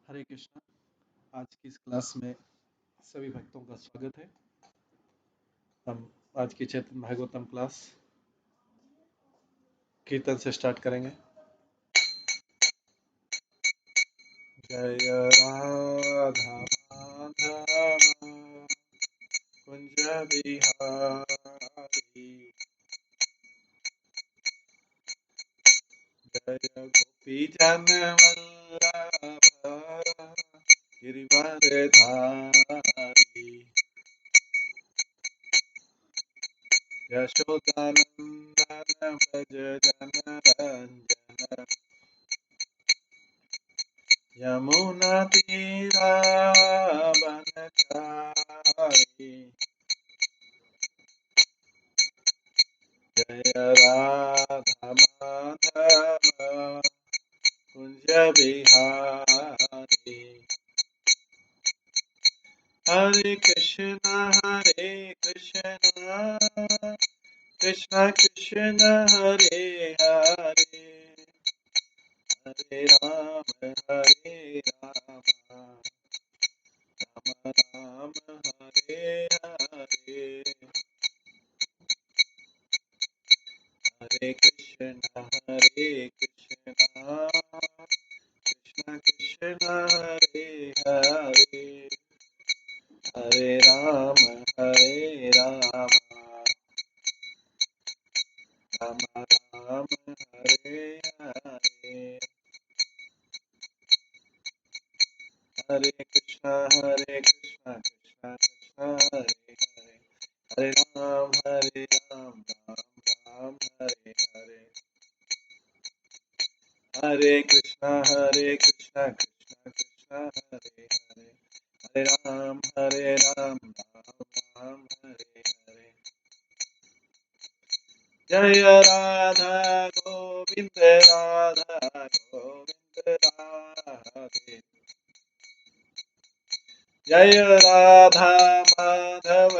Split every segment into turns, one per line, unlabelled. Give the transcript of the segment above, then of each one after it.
हरे कृष्णा। आज की इस क्लास में सभी भक्तों का स्वागत है। हम आज की चैतन्य भागवतम क्लास कीर्तन से स्टार्ट करेंगे। जय राधा माधव कुंज बिहारी, जय गोपी जन वल्लभ गिरिवरधारी, यशोदानंदन भज जन रंजन, यमुना तीरावनचारी, जय राधा माधव कुंज बिहारी। हरे कृष्ण कृष्ण कृष्ण हरे हरे, हरे राम राम राम हरे हरे, हरे कृष्ण कृष्ण कृष्ण हरे हरे, हरे राम राम राम हरे हरे, हरे कृष्ण कृष्ण कृष्ण हरे हरे, हरे राम राम राम हरे हरे, हरे कृष्ण कृष्ण कृष्ण हरे हरे, हरे राम राम राम हरे हरे। जय राधा गोविंद राधे, जय राधा माधव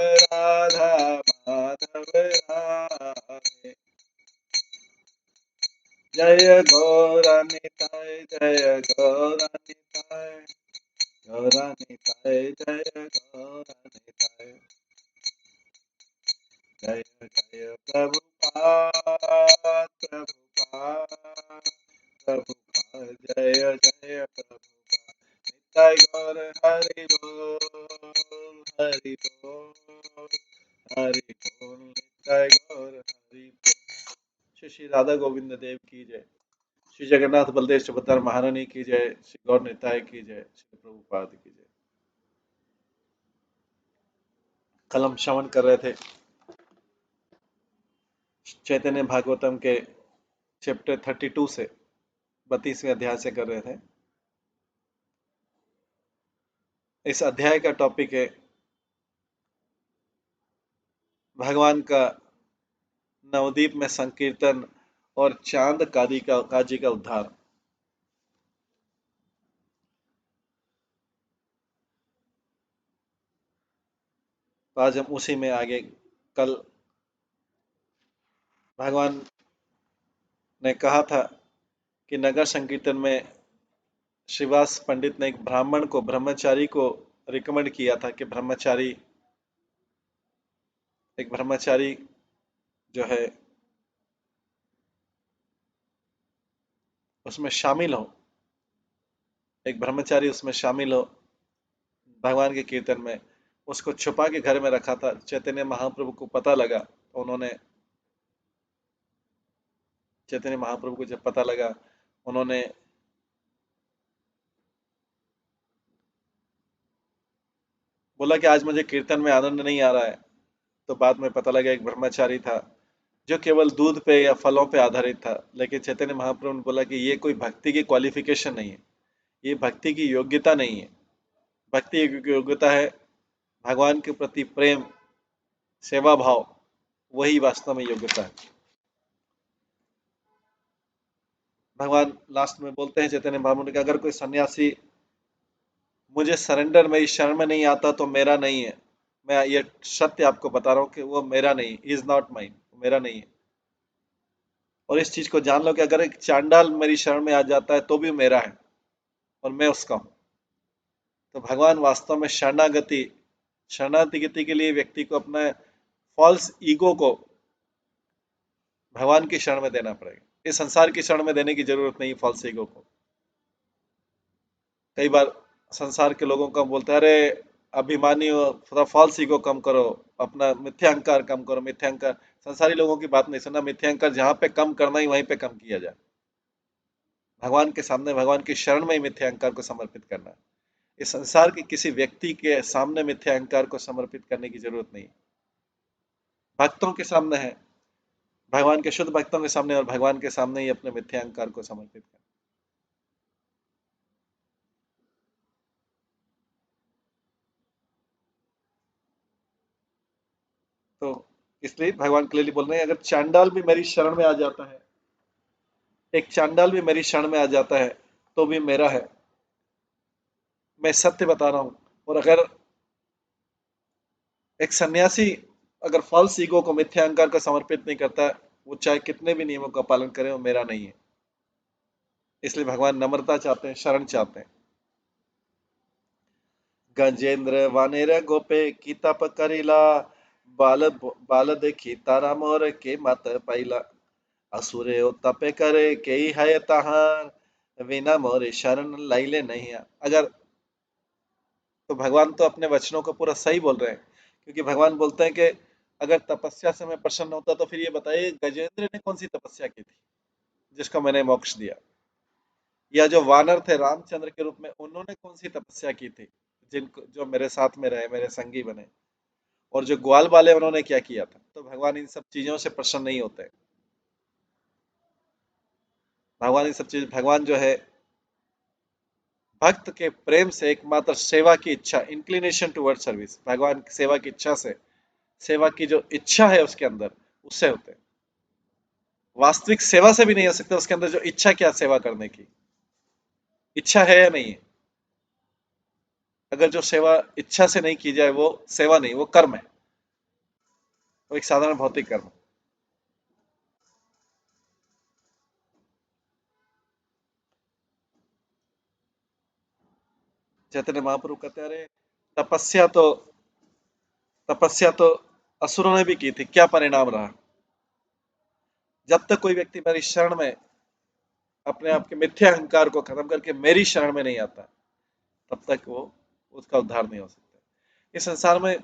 राधे, जय गौरानिताय जय गौरानिताय, गौरानिताय जय गौरानिताय, जय जय प्रभुपाद प्रभुपाद जय जय प्रभुपाद, निताय गौर हरि बोल हरि बोल हरि बोल, निताय गौर हरि बोल। श्री श्री राधा गोविंद देव की जय, श्री जगन्नाथ बलदेव सुभद्रा महारानी की जय, श्री गौर निताय की जय, श्री प्रभुपाद की जय। कल हम श्रवण कर रहे थे चैतन्य भागवतम के चैप्टर 32 से 32वें अध्याय से कर रहे थे। इस अध्याय का टॉपिक है भगवान का नवदीप में संकीर्तन और चांद काजी का उद्धार। तो आज हम उसी में आगे, कल भगवान ने कहा था कि नगर संकीर्तन में श्रीवास पंडित ने एक ब्रह्मचारी को रिकमेंड किया था कि एक ब्रह्मचारी जो है उसमें शामिल हो, एक ब्रह्मचारी उसमें शामिल हो भगवान के कीर्तन में। उसको छुपा के घर में रखा था। चैतन्य महाप्रभु को पता लगा तो चैतन्य महाप्रभु को जब पता लगा, उन्होंने बोला कि आज मुझे कीर्तन में आनंद नहीं आ रहा है। तो बाद में पता लगा एक ब्रह्मचारी था जो केवल दूध पे या फलों पे आधारित था। लेकिन चैतन्य महाप्रभु ने बोला कि ये कोई भक्ति की क्वालिफिकेशन नहीं है, ये भक्ति की योग्यता नहीं है। भक्ति की योग्यता है भगवान के प्रति प्रेम, सेवा भाव, वही वास्तव में योग्यता है। भगवान लास्ट में बोलते हैं चैतन्य महाप्रभु कि अगर कोई सन्यासी मुझे सरेंडर मेरी शरण में नहीं आता तो मेरा नहीं है। मैं ये सत्य आपको बता रहा हूँ कि वो मेरा नहीं, इज नॉट माइन, मेरा नहीं है। और इस चीज को जान लो कि अगर एक चांडाल मेरी शरण में आ जाता है तो भी मेरा है और मैं उसका हूँ। तो भगवान वास्तव में शरणागति के लिए व्यक्ति को अपना फॉल्स ईगो को भगवान की शरण में देना पड़ेगा। इस संसार की शरण में देने की जरूरत नहीं फॉल्स ईगो को। कई बार संसार के लोगों को हम बोलते हैं, अरे अभिमानी हो, थोड़ा फॉल्स ईगो कम करो, अपना मिथ्यांकार कम करो। मिथ्यांकार, संसारी लोगों की बात नहीं सुनना। मिथ्यांकार जहां पे कम करना ही वहीं पे कम किया जाए। भगवान के सामने, भगवान की शरण में ही मिथ्यांकार को समर्पित करना है। इस संसार के किसी व्यक्ति के सामने मिथ्यांकार को समर्पित करने की जरूरत नहीं। भक्तों के सामने है, भगवान के शुद्ध भक्तों के सामने और भगवान के सामने ही अपने मिथ्यांकार को समर्पित करना। तो इसलिए भगवान क्लियरली बोल रहे हैं, अगर चांडाल भी मेरी शरण में आ जाता है, एक चांडाल भी मेरी शरण में आ जाता है तो भी मेरा है। मैं सत्य बता रहा हूं। और अगर एक सन्यासी अगर फॉल्स ईगो को, मिथ्या अहंकार को समर्पित नहीं करता है, वो चाहे कितने भी नियमों का पालन करे, वो मेरा नहीं है। इसलिए भगवान नम्रता चाहते हैं, शरण चाहते हैं। गजेंद्र वानेर गोपे की तप करिला, बाल बाल देखी तारा मोर के मत पाइला, असुरे ओ तपे करे के ही है तहार, बिना मोरे शरण लाइले नहीं आ। अगर तो भगवान तो अपने वचनों को पूरा सही बोल रहे हैं, क्योंकि भगवान बोलते हैं कि अगर तपस्या से मैं प्रसन्न होता तो फिर ये बताइए गजेंद्र ने कौन सी तपस्या की थी जिसको मैंने मोक्ष दिया, या जो वानर थे रामचंद्र के रूप में, उन्होंने कौन सी तपस्या की थी जिनको जो मेरे साथ में रहे, मेरे संगी बने, और जो ग्वाल वाले उन्होंने क्या किया था। तो भगवान इन सब चीजों से प्रसन्न नहीं होते। भगवान इन सब चीज, भगवान जो है भक्त के प्रेम से, एकमात्र सेवा की इच्छा, इंक्लिनेशन टुवर्ड सर्विस, भगवान की सेवा की इच्छा से, सेवा की जो इच्छा है उसके अंदर, उससे होते हैं। वास्तविक सेवा से भी नहीं हो सकता, उसके अंदर जो इच्छा क्या सेवा करने की, इच्छा है या नहीं है। अगर जो सेवा इच्छा से नहीं की जाए वो सेवा नहीं, वो कर्म है, वो एक साधारण भौतिक कर्म है। चैतन्य महाप्रभु कहते हैं, अरे तपस्या तो तपस्या तो असुरों ने भी की थी, क्या परिणाम रहा। जब तक कोई व्यक्ति मेरी शरण में अपने आप के मिथ्या अहंकार को खत्म करके मेरी शरण में नहीं आता, तब तक वो, उसका उद्धार नहीं हो सकता। इस संसार में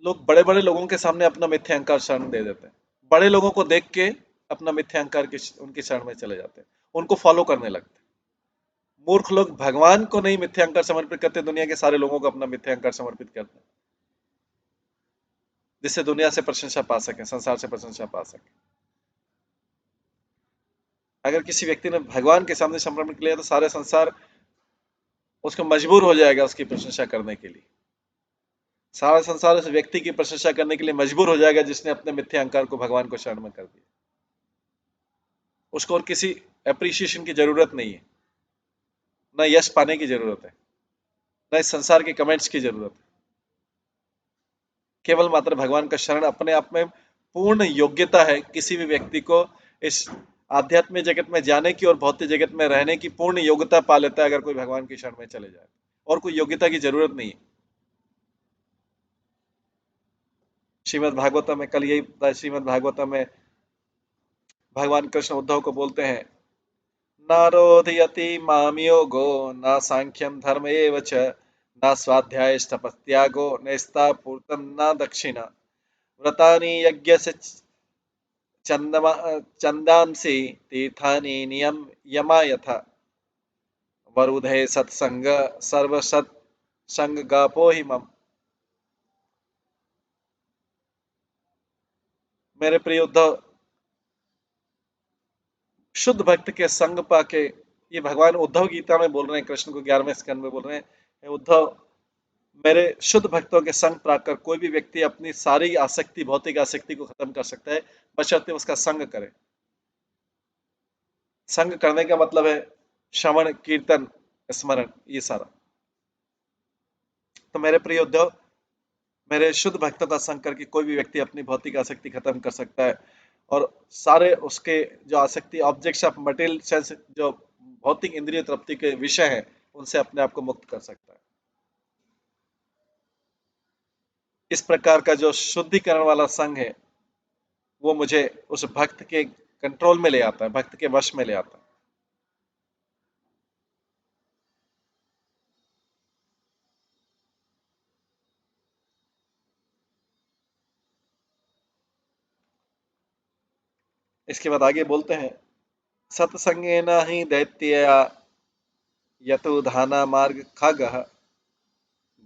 लोग बड़े बड़े लोगों के सामने अपना मिथ्या अहंकार शरण दे देते हैं, बड़े लोगों को देख के अपना मिथ्या अहंकार की उनकी शरण में चले जाते हैं, उनको फॉलो करने लगते हैं। मूर्ख लोग भगवान को नहीं मिथ्या अहंकार समर्पित करते, दुनिया के सारे लोगों को अपना मिथ्या अहंकार समर्पित करते हैं, जिससे दुनिया से प्रशंसा पा सके, संसार से प्रशंसा पा सके। अगर किसी व्यक्ति ने भगवान के सामने समर्पित किया तो सारे संसार उसको मजबूर हो जाएगा उसकी प्रशंसा करने के लिए। सारा संसार उस व्यक्ति की प्रशंसा करने के लिए मजबूर हो जाएगा जिसने अपने मिथ्या अहंकार को भगवान को शरण में कर दिया। उसको और किसी एप्रिसिएशन की जरूरत नहीं है, न यश पाने की जरूरत है, न इस संसार के कमेंट्स की जरूरत है। केवल मात्र भगवान का शरण अपने आप में पूर्ण योग्यता है किसी भी व्यक्ति को इस आध्यात्मिक जगत में जाने की और भौतिक जगत में रहने की पूर्ण योग्यता पा लेता है अगर कोई भगवान की शरण में चले जाए। और कोई योग्यता की जरूरत नहीं है। श्रीमद् भागवतम में कल यही, श्रीमद् भागवतम में भगवान कृष्ण उद्धव को बोलते हैं, नारोधयति माम योगो न सांख्यम धर्म एव च, न स्वाध्याय तपस्त्यागो नेस्ता पूर्तम न दक्षिणा, व्रतानि यज्ञस्य चंदमा चंदांसि तीर्थानि नियम यमा यथा, वरुधे सत्संग सर्वसत संग गापो हि मम। मेरे प्रिय उद्धव, शुद्ध भक्त के संग पाके, ये भगवान उद्धव गीता में बोल रहे हैं, कृष्ण को 11वें स्कंद में बोल रहे हैं, हे उद्धव, मेरे शुद्ध भक्तों के संग पाकर कोई भी व्यक्ति अपनी सारी आसक्ति, भौतिक आसक्ति को खत्म कर सकता है, बशर्ते उसका संग करे। संग करने का मतलब है श्रवण कीर्तन स्मरण, ये सारा। तो मेरे प्रिय उद्धव, मेरे शुद्ध भक्तों का संग करके कोई भी व्यक्ति अपनी भौतिक आसक्ति खत्म कर सकता है, और सारे उसके जो आसक्ति, ऑब्जेक्ट्स ऑफ मटेरियल सेंस, जो भौतिक इंद्रिय तृप्ति के विषय हैं, उनसे अपने आप को मुक्त कर सकता है। इस प्रकार का जो शुद्धिकरण वाला संग है, वो मुझे उस भक्त के कंट्रोल में ले आता है, भक्त के वश में ले आता है। इसके बाद आगे बोलते हैं, सत्संगेन ही दैत्य यतो धाना मार्ग खगः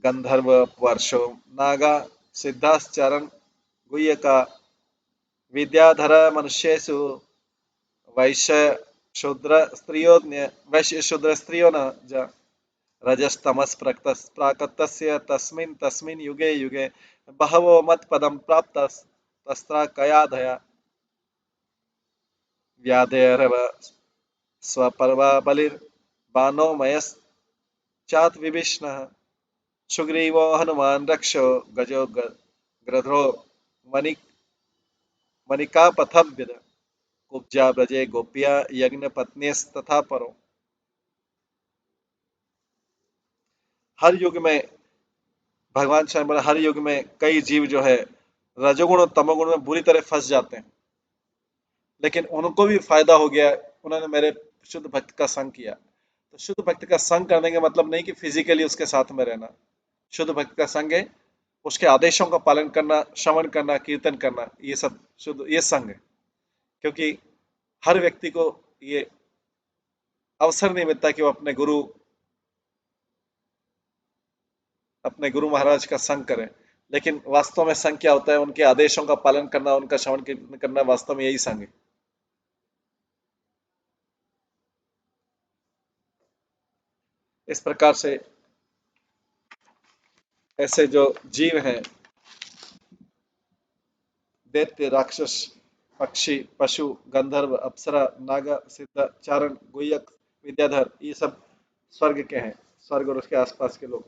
गंधर्व वर्षो नागा सिद्धाश्चरण गुह्यका विद्याधर मनुष्येषु वैश्य शूद्र स्त्रियो वैश्य शूद्र स्त्रियो न ज रजस्तमस प्राकतस्य तस्मिन् तस्मिन् युगे युगे बहवो मत्पदं प्राप्तस्तस्त्रा कयाधया व्याधेरव स्वपर्वा बलिर्बाणो मयश्चात् विभीषणः सुग्रीवो हनुमान् रक्षो गजो गृध्रो मणि मणिकापथव्यद कुब्जा ब्रजे गोप्या यज्ञ पत्न्यस्तथा परो। हर युग में भगवान स्वयं बोला, हर युग में कई जीव जो है रजोगुण और तमोगुण में बुरी तरह फंस जाते हैं, लेकिन उनको भी फायदा हो गया, उन्होंने मेरे शुद्ध भक्त का संग किया। तो शुद्ध भक्त का संग करने का मतलब नहीं कि फिजिकली उसके साथ में रहना। शुद्ध भक्त का संग है उसके आदेशों का पालन करना, श्रवण करना, कीर्तन करना, ये सब शुद्ध ये संग है। क्योंकि हर व्यक्ति को ये अवसर नहीं मिलता कि वो अपने गुरु महाराज का संग करें। लेकिन वास्तव में संग क्या होता है? उनके आदेशों का पालन करना, उनका श्रवण कीर्तन करना, वास्तव में यही संग है। इस प्रकार से ऐसे जो जीव हैं, दैत्य, राक्षस, पक्षी, पशु, गंधर्व, अप्सरा, नागा, सिद्ध, चारण, गुह्यक, विद्याधर, ये सब स्वर्ग के हैं, स्वर्ग और उसके आसपास के लोग।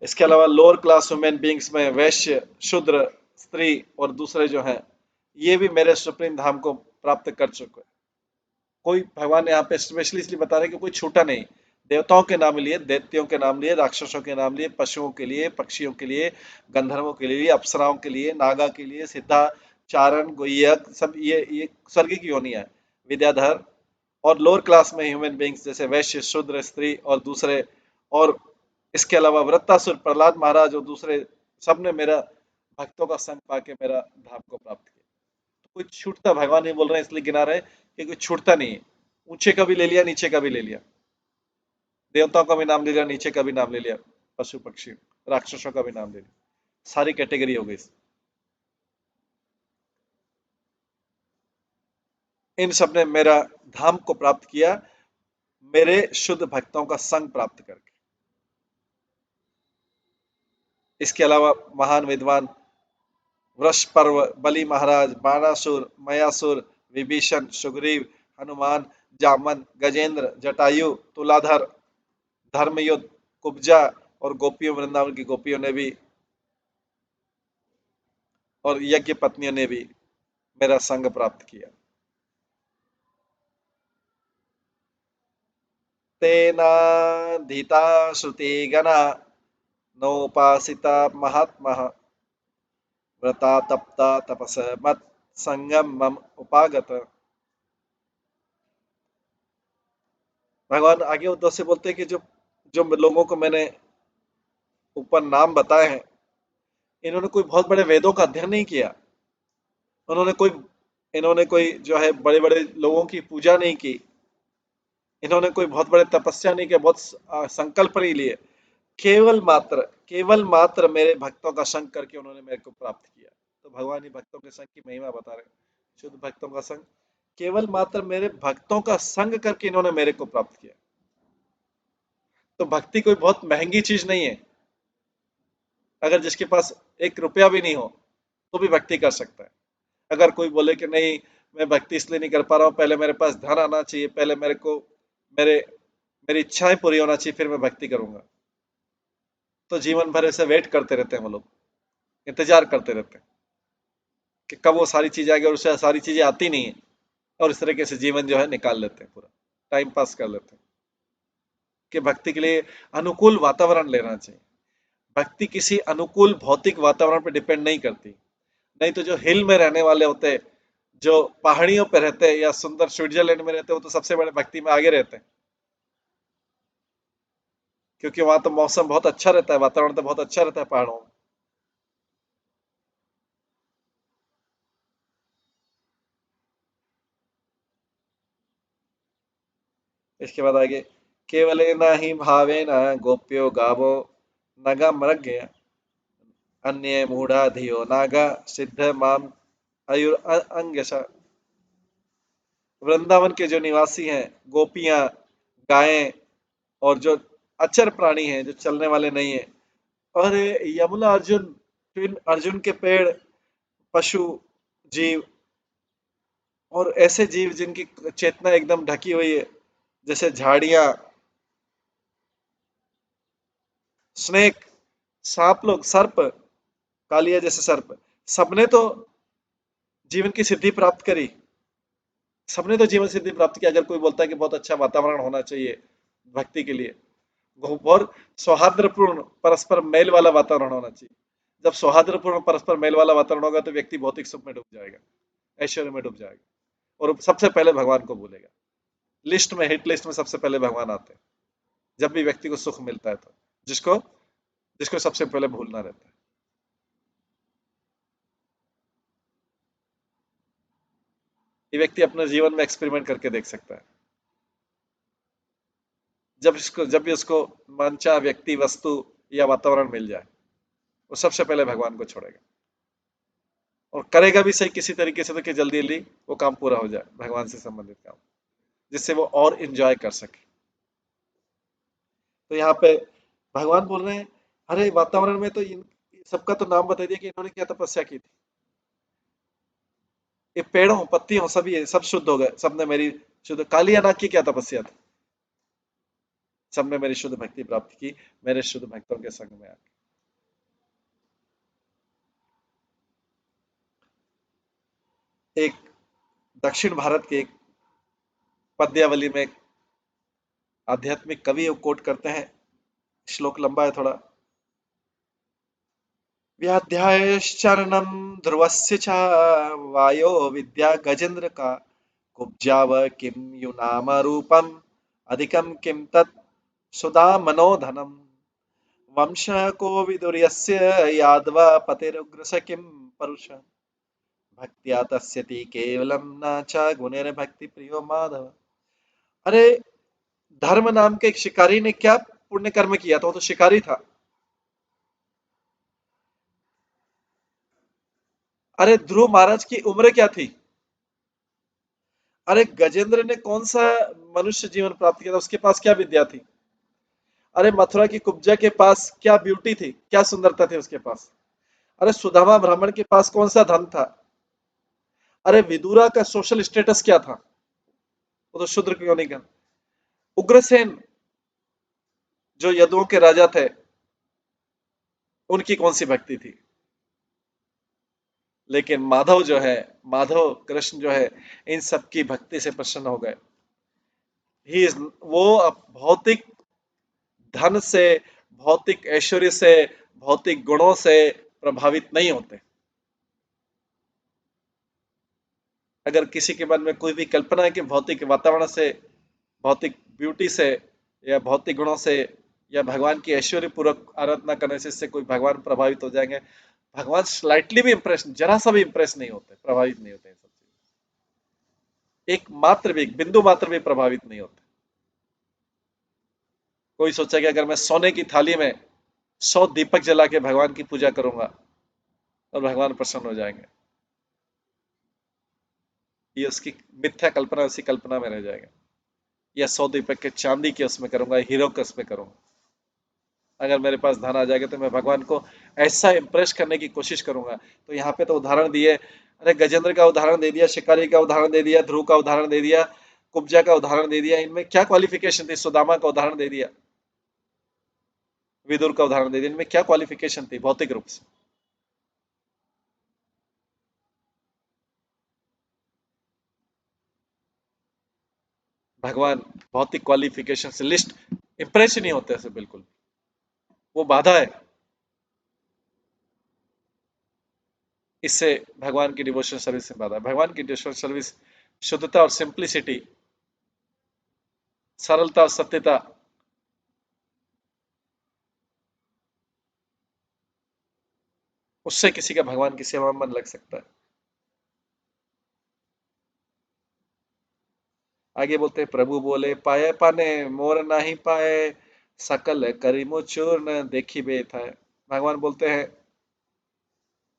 इसके अलावा लोअर क्लास ह्यूमन बींग्स में वैश्य, शूद्र, स्त्री और दूसरे जो हैं, ये भी मेरे सुप्रीम धाम को प्राप्त कर चुके हैं। कोई भगवान यहाँ पे स्पेशली इसलिए बता रहे हैं कि कोई छूटा नहीं। देवताओं के नाम लिए, दैत्यों के नाम लिए, राक्षसों के नाम लिए, पशुओं के लिए, पक्षियों के लिए, गंधर्वों के लिए, अप्सराओं के लिए, नागा के लिए, सिद्धा, चारण, गुह्यक, सब ये स्वर्ग की योनियां है। विद्याधर और लोअर क्लास में ह्यूमन बींग्स जैसे वैश्य, शूद्र, स्त्री और दूसरे, और इसके अलावा वृत्तासुर, प्रहलाद महाराज और दूसरे, सबने मेरा भक्तों का संग पाके मेरा धाम को प्राप्त किया। तो कोई छूटता, भगवान नहीं बोल रहे हैं इसलिए गिना रहे हैं कि कोई छूटता नहीं है। ऊंचे का भी ले लिया, नीचे का भी ले लिया, देवताओं का भी नाम ले लिया, नीचे का भी नाम ले लिया, पशु पक्षी राक्षसों का भी नाम ले लिया, सारी कैटेगरी हो गई। इन सब ने मेरा धाम को प्राप्त किया, मेरे शुद्ध भक्तों का संग प्राप्त करके। इसके अलावा महान विद्वान वृषपर्व, बलि महाराज, बाणासुर, मयासुर, विभीषण, सुग्रीव, हनुमान, जामन, गजेंद्र, जटायु, तुलाधर, धर्मयुद्ध, कुब्जा और गोपियों, वृंदावन की गोपियों ने भी और यज्ञ पत्नियों ने भी मेरा संग प्राप्त किया। तेनाधीता श्रुतिगणा नोपासिता महात्मः व्रता तप्ता तपस मत संगम मम उपागत। भगवान आगे उद्धव से बोलते हैं कि जो जो लोगों को मैंने ऊपर नाम बताए हैं, इन्होंने कोई बहुत बड़े वेदों का अध्ययन नहीं किया, उन्होंने कोई इन्होंने कोई जो है बड़े बड़े लोगों की पूजा नहीं की, इन्होंने कोई बहुत बड़े तपस्या नहीं किया, बहुत संकल्प नहीं लिए। केवल मात्र मेरे भक्तों का संग करके उन्होंने मेरे को प्राप्त किया। तो भगवान ही भक्तों के संग की महिमा बता रहे हैं। शुद्ध भक्तों का संग, केवल मात्र मेरे भक्तों का संग करके इन्होंने मेरे को प्राप्त किया। तो भक्ति कोई बहुत महंगी चीज नहीं है। अगर जिसके पास एक रुपया भी नहीं हो तो भी भक्ति कर सकता है। अगर कोई बोले कि नहीं, मैं भक्ति इसलिए नहीं कर पा रहा हूँ, पहले मेरे पास धन आना चाहिए, पहले मेरे मेरी इच्छाएं पूरी होना चाहिए, फिर मैं भक्ति करूंगा, तो जीवन भर ऐसे वेट करते रहते हैं वो लोग, इंतजार करते रहते हैं कि कब वो सारी चीजें आएगी, और उससे सारी चीजें आती नहीं है, और इस तरीके से जीवन जो है निकाल लेते हैं, पूरा टाइम पास कर लेते हैं। कि भक्ति के लिए अनुकूल वातावरण लेना चाहिए। भक्ति किसी अनुकूल भौतिक वातावरण पर डिपेंड नहीं करती। नहीं तो जो हिल में रहने वाले होते हैं, जो पहाड़ियों पे रहते हैं या सुंदर स्विट्जरलैंड में रहते हैं, वो तो सबसे बड़े भक्ति में आगे रहते हैं, क्योंकि वहां तो मौसम बहुत अच्छा रहता है, वातावरण तो बहुत अच्छा रहता है पहाड़ों में। इसके बाद आगे, केवलेन ही भावेन गोप्यो गावो नगा मरग गया, अन्य मूढ़ा धियो नागा सिद्ध माम आयुर अंगयशा। वृंदावन के जो निवासी हैं, गोपियां, गायें और जो अचर प्राणी हैं, जो चलने वाले नहीं है, और यमुना अर्जुन, फिर अर्जुन के पेड़, पशु, जीव, और ऐसे जीव जिनकी चेतना एकदम ढकी हुई है, जैसे झाड़ियां, स्नेक, सांप लोग, सर्प, कालिया जैसे सर्प, सबने तो जीवन की सिद्धि प्राप्त करी। सबने तो जीवन सिद्धि प्राप्त की। अगर कोई बोलता है कि बहुत अच्छा वातावरण होना चाहिए भक्ति के लिए, और सौहार्दपूर्ण परस्पर मेल वाला वातावरण होना चाहिए। जब सौहार्दपूर्ण परस्पर मेल वाला वातावरण होगा तो व्यक्ति भौतिक सुख में डूब जाएगा, ऐश्वर्य में डूब जाएगा, और सबसे पहले भगवान को भूलेगा। लिस्ट में, हिट लिस्ट में सबसे पहले भगवान आते हैं जब भी व्यक्ति को सुख मिलता है, तो जिसको जिसको सबसे पहले भूलना रहता है। ये व्यक्ति अपने जीवन में एक्सपेरिमेंट करके देख सकता है। जब भी उसको मनचाहा व्यक्ति, वस्तु या वातावरण मिल जाए, वो सबसे पहले भगवान को छोड़ेगा, और करेगा भी सही किसी तरीके से, तो कि जल्दी जल्दी वो काम पूरा हो जाए, भगवान से संबंधित काम, जिससे वो और इंजॉय कर सके। तो यहाँ पे भगवान बोल रहे हैं, अरे वातावरण में तो सबका तो नाम बता दिया कि इन्होंने क्या तपस्या की थी। ये पेड़ों, पत्तियों, सभी है, सब शुद्ध हो गए, सबने मेरी शुद्ध, काली अनाग की क्या तपस्या थी, सबने मेरी शुद्ध भक्ति प्राप्त की, मेरे शुद्ध भक्तों के संग में आके। एक दक्षिण भारत के एक पद्यावली में एक आध्यात्मिक कवि कोट करते हैं, श्लोक लंबा है थोड़ा। व्याध्यायश्चरणं ध्रुवस्य च वायो विद्या गजेन्द्र का, कुब्जाव किं युनाम रूपम अधिकं किं तत् सुधामनोधनम्, वंशः को विदुर्यस्य यादवा पतिरुग्रस किं परुष, भक्त्या तस्यति केवलं न च गुणैर्भक्ति प्रियो माधव। अरे, धर्म नाम के एक शिकारी ने क्या पुण्य कर्म किया था, वो तो शिकारी था। अरे, ध्रुव महाराज की उम्र क्या थी? अरे, गजेंद्र ने कौन सा मनुष्य जीवन प्राप्त किया था, उसके पास क्या विद्या थी? अरे, मथुरा की कुब्जा के पास क्या ब्यूटी थी, क्या सुंदरता थी उसके पास? अरे, सुदामा ब्राह्मण के पास कौन सा धन था? अरे, विदुरा का सोशल स्टेटस क्या था? वो तो शूद्र क्यों नहीं था? उग्रसेन, जो यदुओं के राजा थे, उनकी कौन सी भक्ति थी? लेकिन माधव जो है, माधव कृष्ण जो है, इन सबकी भक्ति से प्रसन्न हो गए। ही इज, वो अब भौतिक धन से, भौतिक ऐश्वर्य से, भौतिक गुणों से प्रभावित नहीं होते। अगर किसी के मन में कोई भी कल्पना है कि भौतिक वातावरण से, भौतिक ब्यूटी से, या भौतिक गुणों से, या भगवान की ऐश्वर्य पूर्वक आराधना करने से इससे कोई भगवान प्रभावित हो जाएंगे, भगवान स्लाइटली भी इंप्रेस, जरा सा भी इंप्रेस नहीं होते, प्रभावित नहीं होते इन सब चीजों, एक मात्र भी, एक बिंदु मात्र भी प्रभावित नहीं होते। कोई सोचा कि अगर मैं सोने की थाली में 100 दीपक जला के भगवान की पूजा करूंगा और भगवान प्रसन्न हो जाएंगे, ये उसकी मिथ्या कल्पना, उसी कल्पना में रह जाएगा। या 100 दीपक के चांदी के उसमें करूंगा, हीरो के उसमें करूंगा। अगर मेरे पास धन आ जाएगा तो मैं भगवान को ऐसा इंप्रेस करने की कोशिश करूंगा। तो यहाँ पे तो उदाहरण दिए, अरे गजेंद्र का उदाहरण दे दिया, शिकारी का उदाहरण दे दिया, ध्रुव का उदाहरण दे दिया, कुब्जा का उदाहरण दे दिया, इनमें क्या क्वालिफिकेशन थी? सुदामा का उदाहरण दे दिया, विदुर का उदाहरण दे दिया, इनमें क्या क्वालिफिकेशन थी भौतिक रूप से? भगवान भौतिक क्वालिफिकेशन से लिस्ट इंप्रेस ही नहीं होते ऐसे बिल्कुल, वो बाधा है। इससे भगवान की डिवोशनल सर्विस में बाधा है। भगवान की डिवोशनल सर्विस शुद्धता और सिंप्लिसिटी, सरलता और सत्यता, उससे किसी का भगवान की सेवा में मन लग सकता है। आगे बोलते हैं, प्रभु बोले पाए पाने मोर नाही पाए, सकल करीमो चूर्ण देखी बेत है। भगवान बोलते हैं,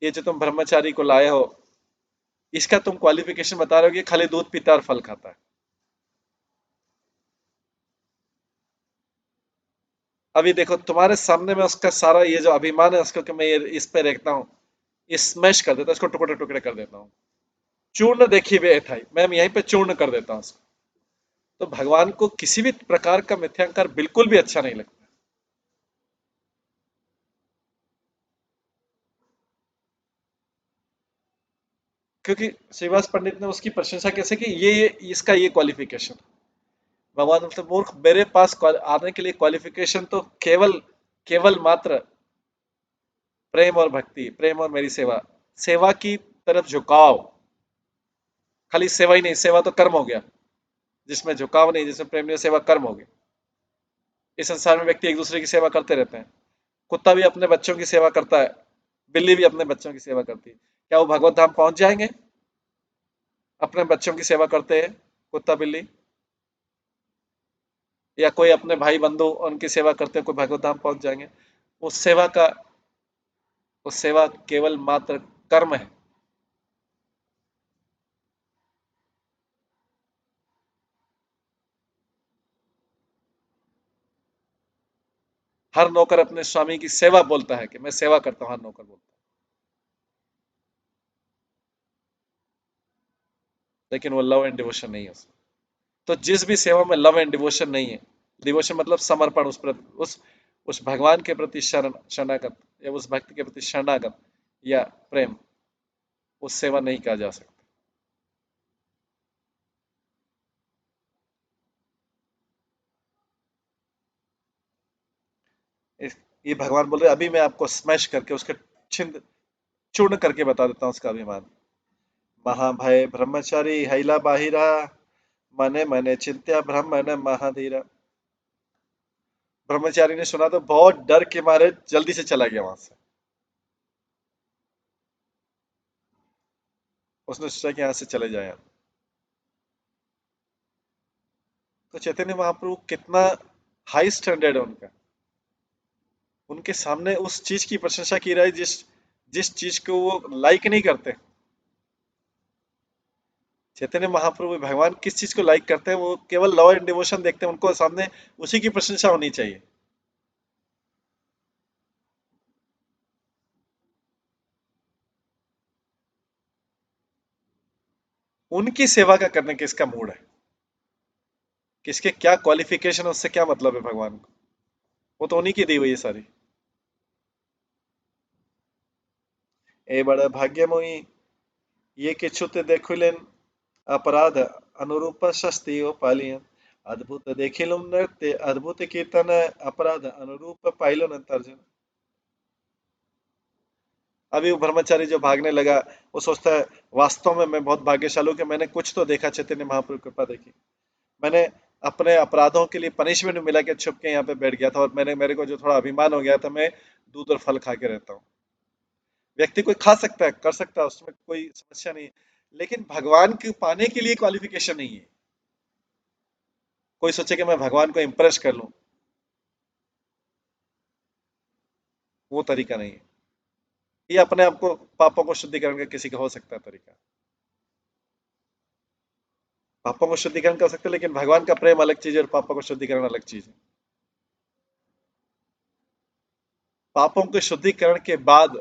ये जो तुम ब्रह्मचारी को लाए हो, इसका तुम क्वालिफिकेशन बता रहे हो कि खाली दूध पीता है और फल खाता है। अभी देखो तुम्हारे सामने में उसका सारा ये जो अभिमान है उसको कि मैं ये इस पे रखता हूँ, ये स्मैश कर देता हूँ, इसको टुकड़े टुकड़े कर देता हूँ। चूर्ण देखी वे था, मैं यहीं पे चूर्ण कर देता हूँ उसको। तो भगवान को किसी भी प्रकार का मिथ्यांकार बिल्कुल भी अच्छा नहीं लगता। क्योंकि श्रीवास पंडित ने उसकी प्रशंसा कैसे की, ये इसका ये क्वालिफिकेशन। भगवान मतलब मूर्ख, मेरे पास आने के लिए क्वालिफिकेशन तो केवल केवल मात्र प्रेम और भक्ति, प्रेम और मेरी सेवा, सेवा की तरफ झुकाव। खाली सेवा ही नहीं, सेवा तो कर्म हो गया, जिसमें झुकाव नहीं, जिसमें प्रेम नहीं, सेवा कर्म हो गया। इस संसार में व्यक्ति एक दूसरे की सेवा करते रहते हैं। कुत्ता भी अपने बच्चों की सेवा करता है, बिल्ली भी अपने बच्चों की सेवा करती है। क्या वो भगवत धाम पहुंच जाएंगे अपने बच्चों की सेवा करते हैं, कुत्ता बिल्ली? या कोई अपने भाई बंधु उनकी सेवा करते हैं, कोई भगवत धाम पहुंच जाएंगे? उस सेवा का, उस सेवा केवल मात्र कर्म है। हर नौकर अपने स्वामी की सेवा बोलता है कि मैं सेवा करता हूं, हर नौकर बोलता है, लेकिन वो लव एंड डिवोशन नहीं है उसमें। तो जिस भी सेवा में लव एंड डिवोशन नहीं है, डिवोशन मतलब समर्पण, उस भगवान के प्रति शरणागत, या उस भक्ति के प्रति शरणागत, या प्रेम, उस सेवा नहीं कहा जा सकता। ये भगवान बोल रहे अभी मैं आपको स्मैश करके उसके छिंद चूर्ण करके बता देता हूँ उसका अभिमान। महाभय ब्रह्मचारी हैला बाहिरा, मने मने चिंत्या ब्राह्मण महाधीरा। ब्रह्मचारी ने सुना तो बहुत डर के मारे जल्दी से चला गया वहां से। उसने सोचा कि यहाँ से चले जाए। तो चैतन्य महाप्रभु कितना हाई स्टैंडर्ड है उनका, उनके सामने उस चीज की प्रशंसा की रहा है जिस जिस चीज को वो लाइक नहीं करते। चैतन्य महाप्रभु भगवान किस चीज को लाइक करते हैं, वो केवल लव एंड डिवोशन देखते हैं, उनको सामने उसी की प्रशंसा होनी चाहिए। उनकी सेवा का करने का इसका मूड है, किसके क्या क्वालिफिकेशन है उससे क्या मतलब है भगवान को, वो तो उन्हीं की दी हुई है सारी। ए बड़ा भाग्य मोई, ये किच्छुत देखुलेन, अपराध अनुरूप शस्तियो पालियन, अद्भुत देखिलुम नृत्य अद्भुत कीर्तन, अपराध अनुरूप पाइलो न तर्जन। अभी वो ब्रह्मचारी जो भागने लगा, वो सोचता है वास्तव में मैं बहुत भाग्यशाली हूँ कि मैंने कुछ तो देखा, चैतन्य महाप्रभु की कृपा देखी। मैंने अपने अपराधों के लिए पनिशमेंट मिला के छुप के यहाँ पे बैठ गया था, और मेरे को जो थोड़ा अभिमान हो गया था, मैं दूध और फल खा के रहता हूँ। व्यक्ति कोई खा सकता है, कर सकता है, उसमें कोई समस्या नहीं है, लेकिन भगवान के पाने के लिए क्वालिफिकेशन नहीं है। कोई सोचे कि मैं भगवान को इंप्रेस कर लूं, वो तरीका नहीं है। ये अपने आप को, पापों को शुद्धिकरण का किसी का हो सकता है तरीका, पापों को शुद्धिकरण कर सकते हैं, लेकिन भगवान का प्रेम अलग चीज है और पापों को शुद्धिकरण अलग चीज है। पापों के शुद्धिकरण के बाद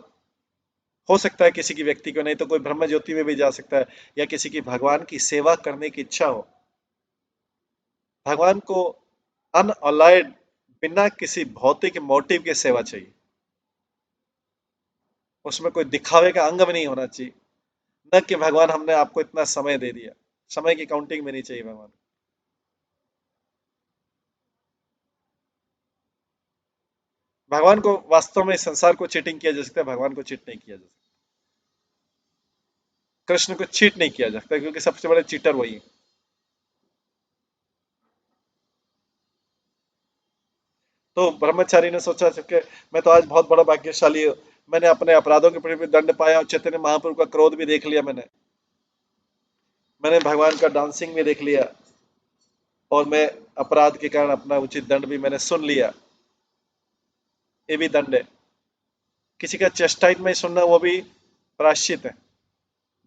हो सकता है किसी की व्यक्ति को, नहीं तो कोई ब्रह्म ज्योति में भी जा सकता है, या किसी की भगवान की सेवा करने की इच्छा हो, भगवान को अनअलाइड, बिना किसी भौतिक मोटिव के सेवा चाहिए। उसमें कोई दिखावे का अंग भी नहीं होना चाहिए। न कि भगवान हमने आपको इतना समय दे दिया, समय की काउंटिंग में नहीं चाहिए भगवान। भगवान को वास्तव में इस संसार को चीटिंग किया जा सकता है, भगवान को चीट नहीं किया जा सकता। कृष्ण को चीट नहीं किया जा सकता, क्योंकि सबसे बड़े चीटर वही है। तो ब्रह्मचारी ने सोचा कि मैं तो आज बहुत बड़ा भाग्यशाली हूँ, मैंने अपने अपराधों के प्रति भी दंड पाया और चैतन्य महाप्रभु का क्रोध भी देख लिया, मैंने भगवान का डांसिंग भी देख लिया, और मैं अपराध के कारण अपना उचित दंड भी मैंने सुन लिया। ये भी दंड है। किसी का चेस्टाइटमेंट सुनना वो भी प्रायश्चित है,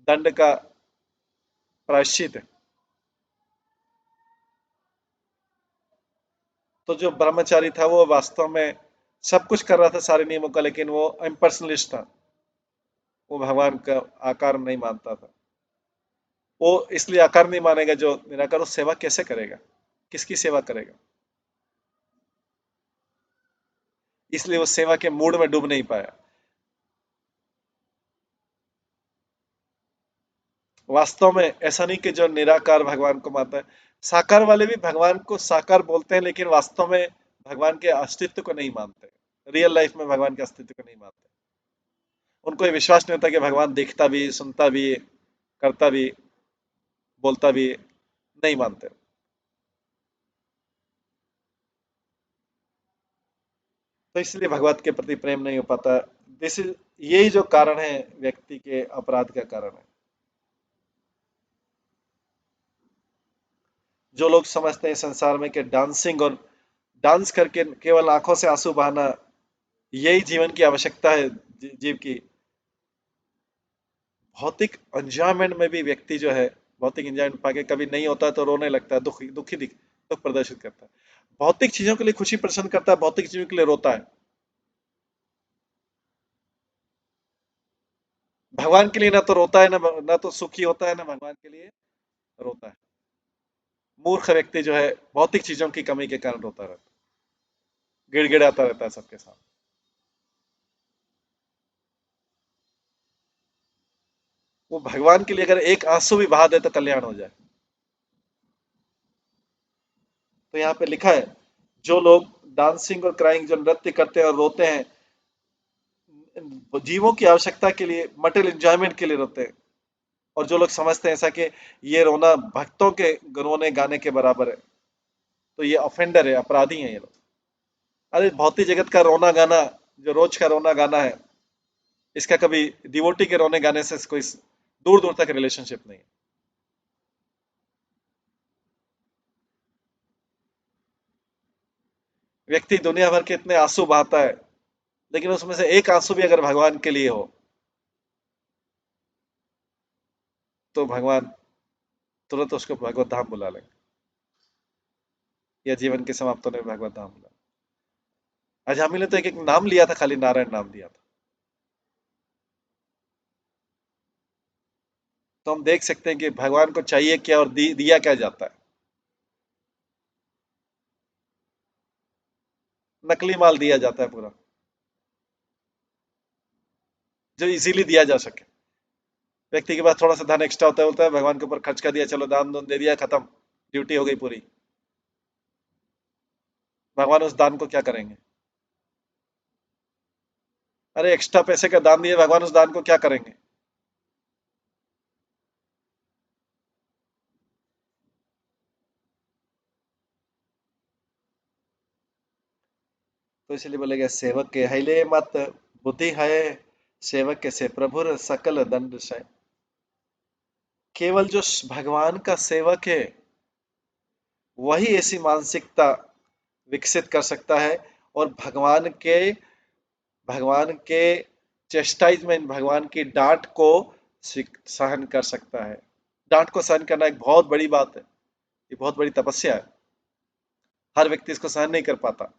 दंड का प्रायश्चित है। तो जो ब्रह्मचारी था वो वास्तव में सब कुछ कर रहा था सारे नियमों का, लेकिन वो इम्पर्सनलिस्ट था, वो भगवान का आकार नहीं मानता था। वो इसलिए आकार नहीं मानेगा जो निराकार, वो सेवा कैसे करेगा, किसकी सेवा करेगा, इसलिए वो सेवा के मूड में डूब नहीं पाया। वास्तव में ऐसा नहीं कि जो निराकार भगवान को मानता है, साकार वाले भी भगवान को साकार बोलते हैं, लेकिन वास्तव में भगवान के अस्तित्व को नहीं मानते, रियल लाइफ में भगवान के अस्तित्व को नहीं मानते। उनको ये विश्वास नहीं होता कि भगवान दिखता भी, सुनता भी, करता भी, बोलता भी, नहीं मानते। तो इसलिए भगवत के प्रति प्रेम नहीं हो पाता। दिस इज यही जो कारण है व्यक्ति के अपराध का कारण है। जो लोग समझते हैं संसार में कि डांसिंग और डांस करके केवल आंखों से आंसू बहाना यही जीवन की आवश्यकता है, जीव की, भौतिक एंजॉयमेंट में भी व्यक्ति जो है भौतिक एंजॉयमेंट पाके कभी नहीं होता है तो रोने लगता है, दुख प्रदर्शित करता है। भौतिक चीजों के लिए खुशी प्रदर्शन करता है, भौतिक चीजों के लिए रोता है। भगवान के लिए ना तो रोता है, ना तो सुखी होता है, ना भगवान के लिए रोता है। मूर्ख व्यक्ति जो है भौतिक चीजों की कमी के कारण रोता रहता है, गिड़गिड़ाता रहता है सबके साथ। वो भगवान के लिए अगर एक आंसू भी बहा दे तो कल्याण हो जाए। तो यहाँ पे लिखा है, जो लोग डांसिंग और क्राइंग, जो नृत्य करते हैं और रोते हैं, जीवों की आवश्यकता के लिए, मटेरियल एंजॉयमेंट के लिए रोते हैं। और जो लोग समझते हैं ऐसा कि ये रोना भक्तों के रोने गाने के बराबर है, तो ये ऑफेंडर है, अपराधी हैं ये लोग। अरे भौतिक जगत का रोना गाना, जो रोज का रोना गाना है, इसका कभी डिवोटी के रोने गाने से कोई दूर दूर तक रिलेशनशिप नहीं है। व्यक्ति दुनिया भर के इतने आंसू बहाता है, लेकिन उसमें से एक आंसू भी अगर भगवान के लिए हो, तो भगवान तुरंत उसको भगवत धाम बुला लेंगे, या जीवन के समाप्त होने में भगवत धाम बुला। अजामिल ने तो एक एक नाम लिया था, खाली नारायण नाम दिया था। तो हम देख सकते हैं कि भगवान को चाहिए क्या और दिया क्या जाता है। नकली माल दिया जाता है पूरा, जो इजीली दिया जा सके। व्यक्ति के पास थोड़ा सा धन एक्स्ट्रा होता है, बोलता है भगवान के ऊपर खर्च कर दिया, चलो दान दून दे दिया, खत्म, ड्यूटी हो गई पूरी। भगवान उस दान को क्या करेंगे? अरे एक्स्ट्रा पैसे का दान दिए, भगवान उस दान को क्या करेंगे? तो इसलिए बोलेगा, सेवक के हिले मत बुद्धि है, सेवक के से प्रभुर सकल दंड है। केवल जो भगवान का सेवक है वही ऐसी मानसिकता विकसित कर सकता है, और भगवान के चेस्टाइजमेंट, भगवान की डांट को सहन कर सकता है। डांट को सहन करना एक बहुत बड़ी बात है, ये बहुत बड़ी तपस्या है। हर व्यक्ति इसको सहन नहीं कर पाता।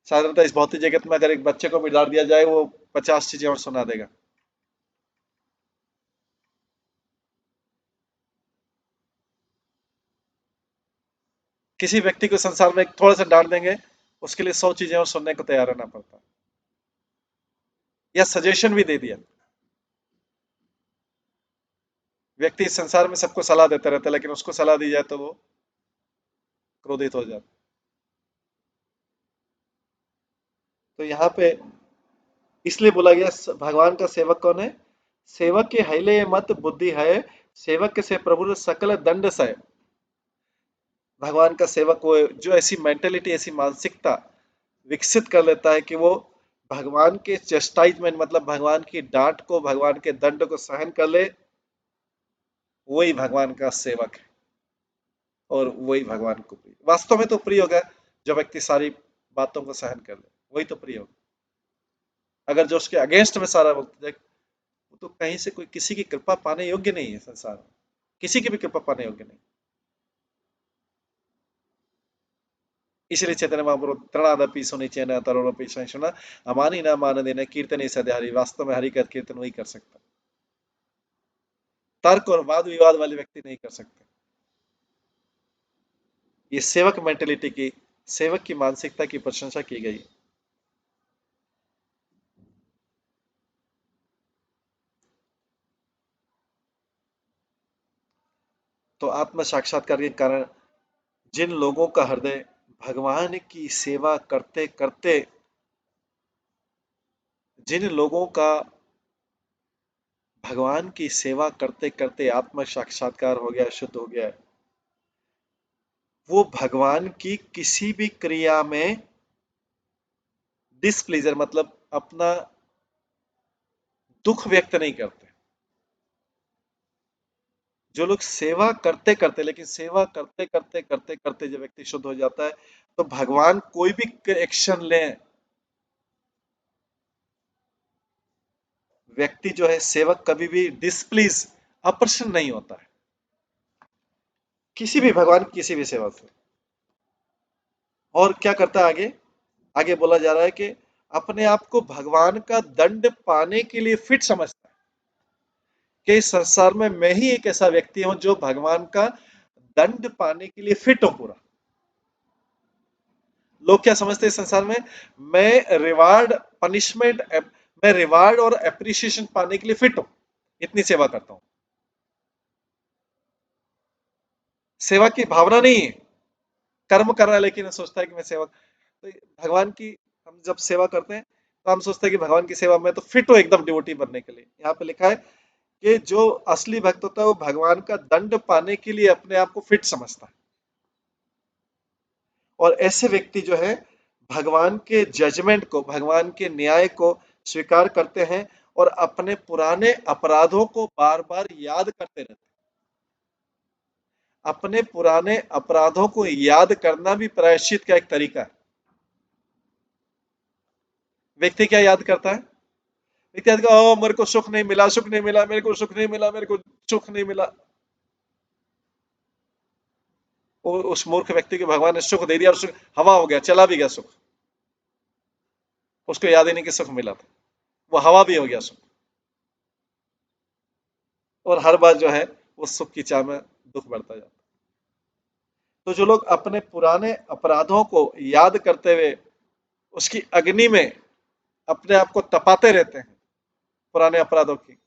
साधारणतः इस भौतिक जगत में अगर एक बच्चे को भी डांट दिया जाए, वो 50 चीजें और सुना देगा। किसी व्यक्ति को संसार में थोड़ा सा डांट देंगे, उसके लिए 100 चीजें और सुनने को तैयार रहना पड़ता है, या सजेशन भी दे दिया। व्यक्ति इस संसार में सबको सलाह देता रहता है, लेकिन उसको सलाह दी जाए तो वो क्रोधित हो जाता है। तो यहाँ पे इसलिए बोला गया भगवान का सेवक कौन है? सेवक के हैले मत बुद्धि है, सेवक से प्रभु सकल दंड सह। भगवान का सेवक वो है जो ऐसी मेंटेलिटी, ऐसी मानसिकता विकसित कर लेता है कि वो भगवान के चेस्टाइजमेंट, मतलब भगवान की डांट को, भगवान के दंड को सहन कर ले। वही भगवान का सेवक है और वही भगवान को प्रिय। वास्तव में तो प्रिय होगा जो व्यक्ति सारी बातों को सहन कर ले, वही तो प्रिय होगा। अगर जो उसके अगेंस्ट में सारा वक्त जाए, वो तो कहीं से कोई किसी की कृपा पाने योग्य नहीं है संसार में, किसी की भी कृपा पाने योग्य नहीं। इसलिए चैतन्य महाप्रभु तृणादपि सुनिचैन तरुणपि संशुना अमानी न मान देना कीर्तन सद्य हरि। वास्तव में हरि का कीर्तन वही कर सकता, तर्क और वाद विवाद वाले व्यक्ति नहीं कर सकते। ये सेवक मेंटेलिटी की, सेवक की मानसिकता की प्रशंसा की गई। तो आत्म साक्षात्कार के कारण जिन लोगों का हृदय भगवान की सेवा करते करते, जिन लोगों का भगवान की सेवा करते करते आत्म साक्षात्कार हो गया, शुद्ध हो गया, वो भगवान की किसी भी क्रिया में डिसप्लीजर, मतलब अपना दुख व्यक्त नहीं करते। जो लोग सेवा करते करते, लेकिन सेवा करते करते करते करते जब व्यक्ति शुद्ध हो जाता है, तो भगवान कोई भी एक्शन ले, व्यक्ति जो है सेवक कभी भी डिसप्लीज, अप्रसन्न नहीं होता है किसी भी भगवान की किसी भी सेवा से। और क्या करता है आगे? आगे बोला जा रहा है कि अपने आप को भगवान का दंड पाने के लिए फिट समझता है कि इस संसार में मैं ही एक ऐसा व्यक्ति हूं जो भगवान का दंड पाने के लिए फिट हूं पूरा। लोग क्या समझते हैं इस संसार में? मैं रिवार्ड, पनिशमेंट, मैं रिवार्ड और एप्रिसिएशन पाने के लिए फिट हूं, इतनी सेवा करता हूं। सेवा की भावना नहीं है, कर्म कर रहा है लेकिन सोचता है कि मैं सेवा। तो भगवान की हम जब सेवा करते हैं तो हम सोचते हैं कि भगवान की सेवा में तो फिट हो एकदम डिवोटी बनने के लिए। यहाँ पे लिखा है कि जो असली भक्त होता है वो भगवान का दंड पाने के लिए अपने आप को फिट समझता है। और ऐसे व्यक्ति जो है भगवान के जजमेंट को, भगवान के न्याय को स्वीकार करते हैं और अपने पुराने अपराधों को बार बार याद करते रहते हैं। अपने पुराने अपराधों को याद करना भी प्रायश्चित का एक तरीका है। व्यक्ति क्या याद करता है? व्यक्ति याद करता, ओ मेरे को सुख नहीं मिला, सुख नहीं मिला, मेरे को सुख नहीं मिला, मेरे को सुख नहीं मिला। उस मूर्ख व्यक्ति को भगवान ने सुख दे दिया और सुख हवा हो गया, चला भी गया सुख। उसको याद ही नहीं कि सुख मिला था, वो हवा भी हो गया सुख। और हर बार जो है उस सुख की चाह में दुख बढ़ता जाता है। तो जो लोग अपने पुराने अपराधों को याद करते हुए उसकी अग्नि में अपने आप को तपाते रहते हैं, पुराने अपराधों की,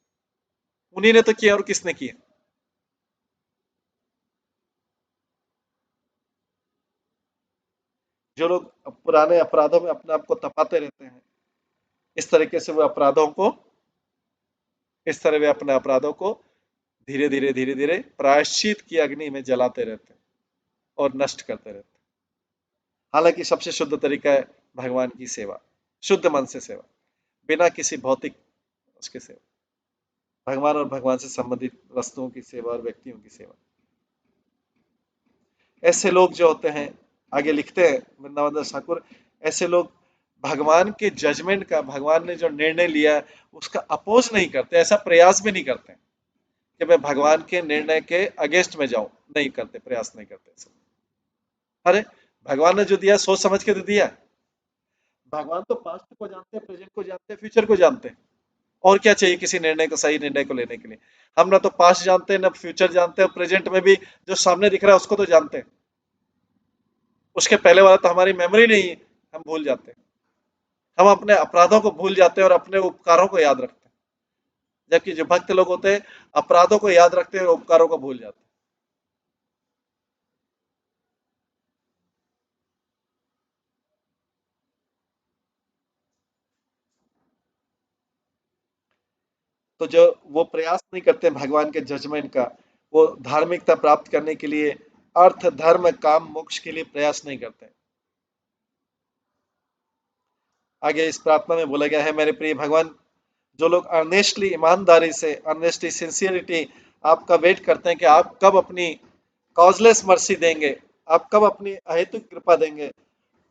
उन्हीं ने तो किया और किसने किया? जो लोग पुराने अपराधों में अपने आप को तपाते रहते हैं, इस तरीके से वो अपराधों को, इस तरह वे अपने अपराधों को धीरे धीरे धीरे धीरे प्रायश्चित की अग्नि में जलाते रहते हैं और नष्ट करते रहते हैं। हालांकि सबसे शुद्ध तरीका है भगवान की सेवा, शुद्ध मन से सेवा, बिना किसी भौतिक उसके सेवा, भगवान और भगवान से संबंधित वस्तुओं की सेवा और व्यक्तियों की सेवा। ऐसे लोग जो होते हैं, आगे लिखते हैं वृंदावन दास ठाकुर, ऐसे लोग भगवान के जजमेंट का, भगवान ने जो निर्णय लिया है उसका अपोज नहीं करते, ऐसा प्रयास भी नहीं करते कि मैं भगवान के निर्णय के अगेंस्ट में जाऊं, नहीं करते, प्रयास नहीं करते ऐसा। अरे भगवान ने जो दिया सोच समझ के तो दिया। भगवान तो पास्ट को जानते हैं, प्रेजेंट को जानते हैं, फ्यूचर को जानते हैं। और क्या चाहिए किसी निर्णय को, सही निर्णय को लेने के लिए? हम ना तो पास्ट जानते हैं ना फ्यूचर जानते हैं, प्रेजेंट में भी जो सामने दिख रहा है उसको तो जानते हैं, उसके पहले वाला तो हमारी मेमोरी नहीं है, हम भूल जाते हैं। हम अपने अपराधों को भूल जाते हैं और अपने उपकारों को याद रखते हैं, जबकि जो भक्त लोग होते हैं अपराधों को याद रखते हैं और उपकारों को भूल जाते हैं। तो जो वो प्रयास नहीं करते भगवान के जजमेंट का, वो धार्मिकता प्राप्त करने के लिए, अर्थ धर्म काम मोक्ष के लिए प्रयास नहीं करते। आगे इस प्रार्थना में बोला गया है, मेरे प्रिय भगवान, जो लोग अर्नेस्टली ईमानदारी से, अर्नेस्टली सिंसियरिटी आपका वेट करते हैं कि आप कब अपनी कॉजलेस मर्सी देंगे, आप कब अपनी अहेतुक कृपा देंगे,